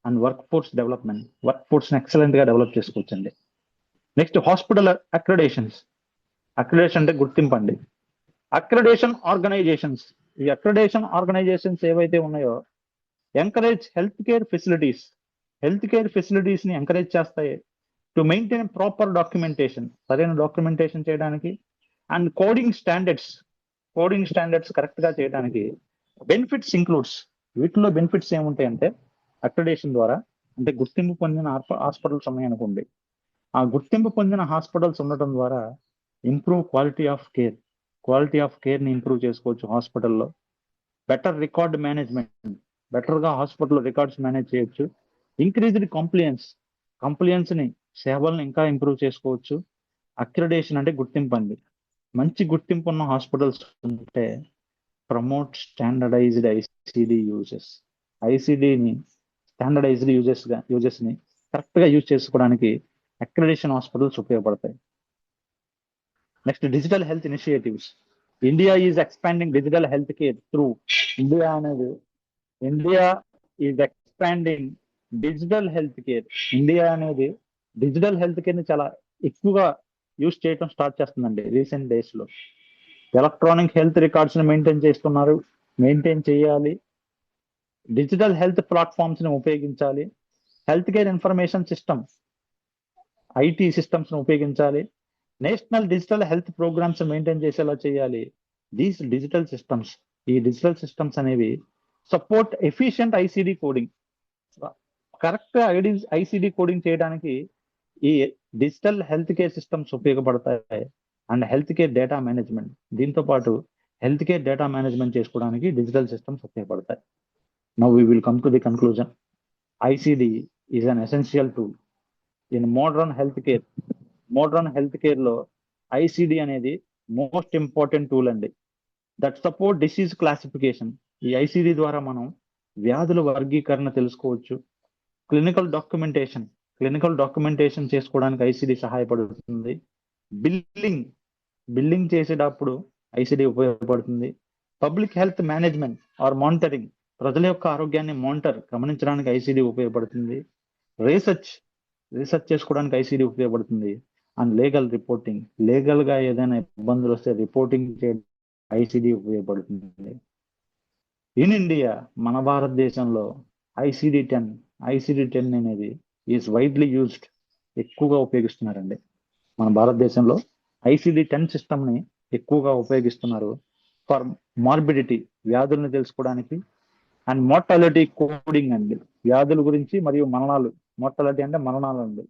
And workforce development, work force excellent గా డెవలప్ చేసుకోవచ్చు అండి. Next, hospital accreditations. అక్రిడేషన్ అంటే గుర్తింపు అండి. Accreditation organisations. ఈ అక్రిడేషన్ ఆర్గనైజేషన్స్ ఏవైతే ఉన్నాయో ఎంకరేజ్ హెల్త్ కేర్ ఫెసిలిటీస్ ని ఎంకరేజ్ చేస్తాయి టు మెయింటైన్ ప్రాపర్ డాక్యుమెంటేషన్, సరైన డాక్యుమెంటేషన్ చేయడానికి. అండ్ కోడింగ్ స్టాండర్డ్స్ కరెక్ట్ గా చేయడానికి. Benefits includes. వీటిలో బెనిఫిట్స్ ఏముంటాయంటే అక్రిడేషన్ ద్వారా, అంటే గుర్తింపు పొందిన హాస్పిటల్స్ ఉన్నాయనుకోండి, ఆ గుర్తింపు పొందిన హాస్పిటల్స్ ఉండటం ద్వారా ఇంప్రూవ్ క్వాలిటీ ఆఫ్ కేర్ ని ఇంప్రూవ్ చేసుకోవచ్చు హాస్పిటల్లో. బెటర్ రికార్డ్ మేనేజ్మెంట్, బెటర్ గా హాస్పిటల్ రికార్డ్స్ మేనేజ్ చేయొచ్చు. ఇంక్రీజ్డ్ కంప్లియన్స్ ని, సేవలను ఇంకా ఇంప్రూవ్ చేసుకోవచ్చు. అక్రిడేషన్ అంటే గుర్తింపు అండి. మంచి గుర్తింపు ఉన్న హాస్పిటల్స్ ఉంటే ప్రమోట్ స్టాండర్డైజ్డ్ ఐసిడి ఐసిడిని స్టాండర్డైజ్డ్ యూజెస్ ని కరెక్ట్ గా యూజ్ చేసుకోవడానికి అక్రిడేషన్ హాస్పిటల్స్ ఉపయోగపడతాయి. Next, digital health initiatives. India is expanding digital health care through. India is expanding digital health care. India అనేది డిజిటల్ హెల్త్ కేర్ ని చాలా ఎక్కువగా యూజ్ చేయడం స్టార్ట్ చేస్తుందండి రీసెంట్ డేస్ లో. ఎలక్ట్రానిక్ హెల్త్ రికార్డ్స్ ని మెయింటైన్ చేయాలి. డిజిటల్ హెల్త్ ప్లాట్ఫామ్స్ ని ఉపయోగించాలి. Health care information system, IT systems ని ఉపయోగించాలి. National digital health programmes maintain చేసేలా చేయాలి. ఈ డిజిటల్ సిస్టమ్స్ అనేవి support efficient ICD coding. Correct ICD coding చేయడానికి ఈ డిజిటల్ హెల్త్ కేర్ సిస్టమ్స్ ఉపయోగపడతాయి and health care data management. దీంతో పాటు హెల్త్ కేర్ డేటా మేనేజ్మెంట్ చేసుకోవడానికి డిజిటల్ సిస్టమ్స్ ఉపయోగపడతాయి. Now we will come to the conclusion. ICD is an essential tool in modern health care. Modern health care లో ICD అనేది most important tool అండి. That support disease classification. ఈ ICD ద్వారా మనం వ్యాధుల వర్గీకరణ తెలుసుకోవచ్చు. క్లినికల్ డాక్యుమెంటేషన్ చేసుకోవడానికి ఐసిడి సహాయపడుతుంది. బిల్లింగ్ చేసేటప్పుడు ఐసిడి ఉపయోగపడుతుంది. Public health management or monitoring. ప్రజల యొక్క ఆరోగ్యాన్ని గమనించడానికి ఐసిడి ఉపయోగపడుతుంది. రీసెర్చ్ చేసుకోవడానికి ఐసిడి ఉపయోగపడుతుంది. అండ్ లీగల్ గా ఏదైనా ఇబ్బందులు వస్తే రిపోర్టింగ్ చేయడానికి ఐసిడి ఉపయోగపడుతుంది. ఇన్ ఇండియా, మన భారతదేశంలో ఐసిడి 10 అనేది ఈజ్ వైడ్లీ యూజ్డ్, ఎక్కువగా ఉపయోగిస్తున్నారండి. మన భారతదేశంలో ఐసిడి 10 సిస్టమ్ ని ఎక్కువగా ఉపయోగిస్తున్నారు ఫర్ మార్బిడిటీ, వ్యాధులను తెలుసుకోవడానికి, అండ్ మోర్టాలిటీ కోడింగ్ అండి, వ్యాధుల గురించి మరియు మరణాలు. మోర్టాలిటీ అంటే మరణాలు అండి.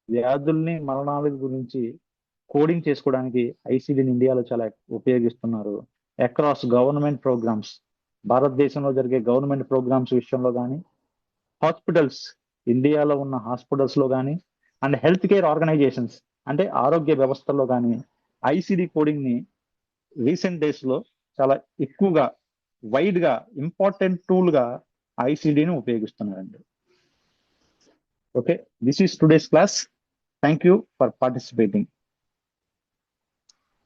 వ్యాధుల్ని మరణాల గురించి కోడింగ్ చేసుకోవడానికి ఐసిడిని ఇండియాలో చాలా ఉపయోగిస్తున్నారు. అక్రాస్ గవర్నమెంట్ ప్రోగ్రామ్స్, భారతదేశంలో జరిగే గవర్నమెంట్ ప్రోగ్రామ్స్ విషయంలో కానీ, హాస్పిటల్స్, ఇండియాలో ఉన్న హాస్పిటల్స్ లో కానీ, అండ్ హెల్త్ కేర్ ఆర్గనైజేషన్స్ అంటే ఆరోగ్య వ్యవస్థల్లో కానీ ఐసిడి కోడింగ్ ని రీసెంట్ డేస్ లో చాలా ఎక్కువగా వైడ్ గా ఇంపార్టెంట్ టూల్ గా ఐసిడిని ఉపయోగిస్తున్నారండి. Okay, this is today's class. Thank you for participating.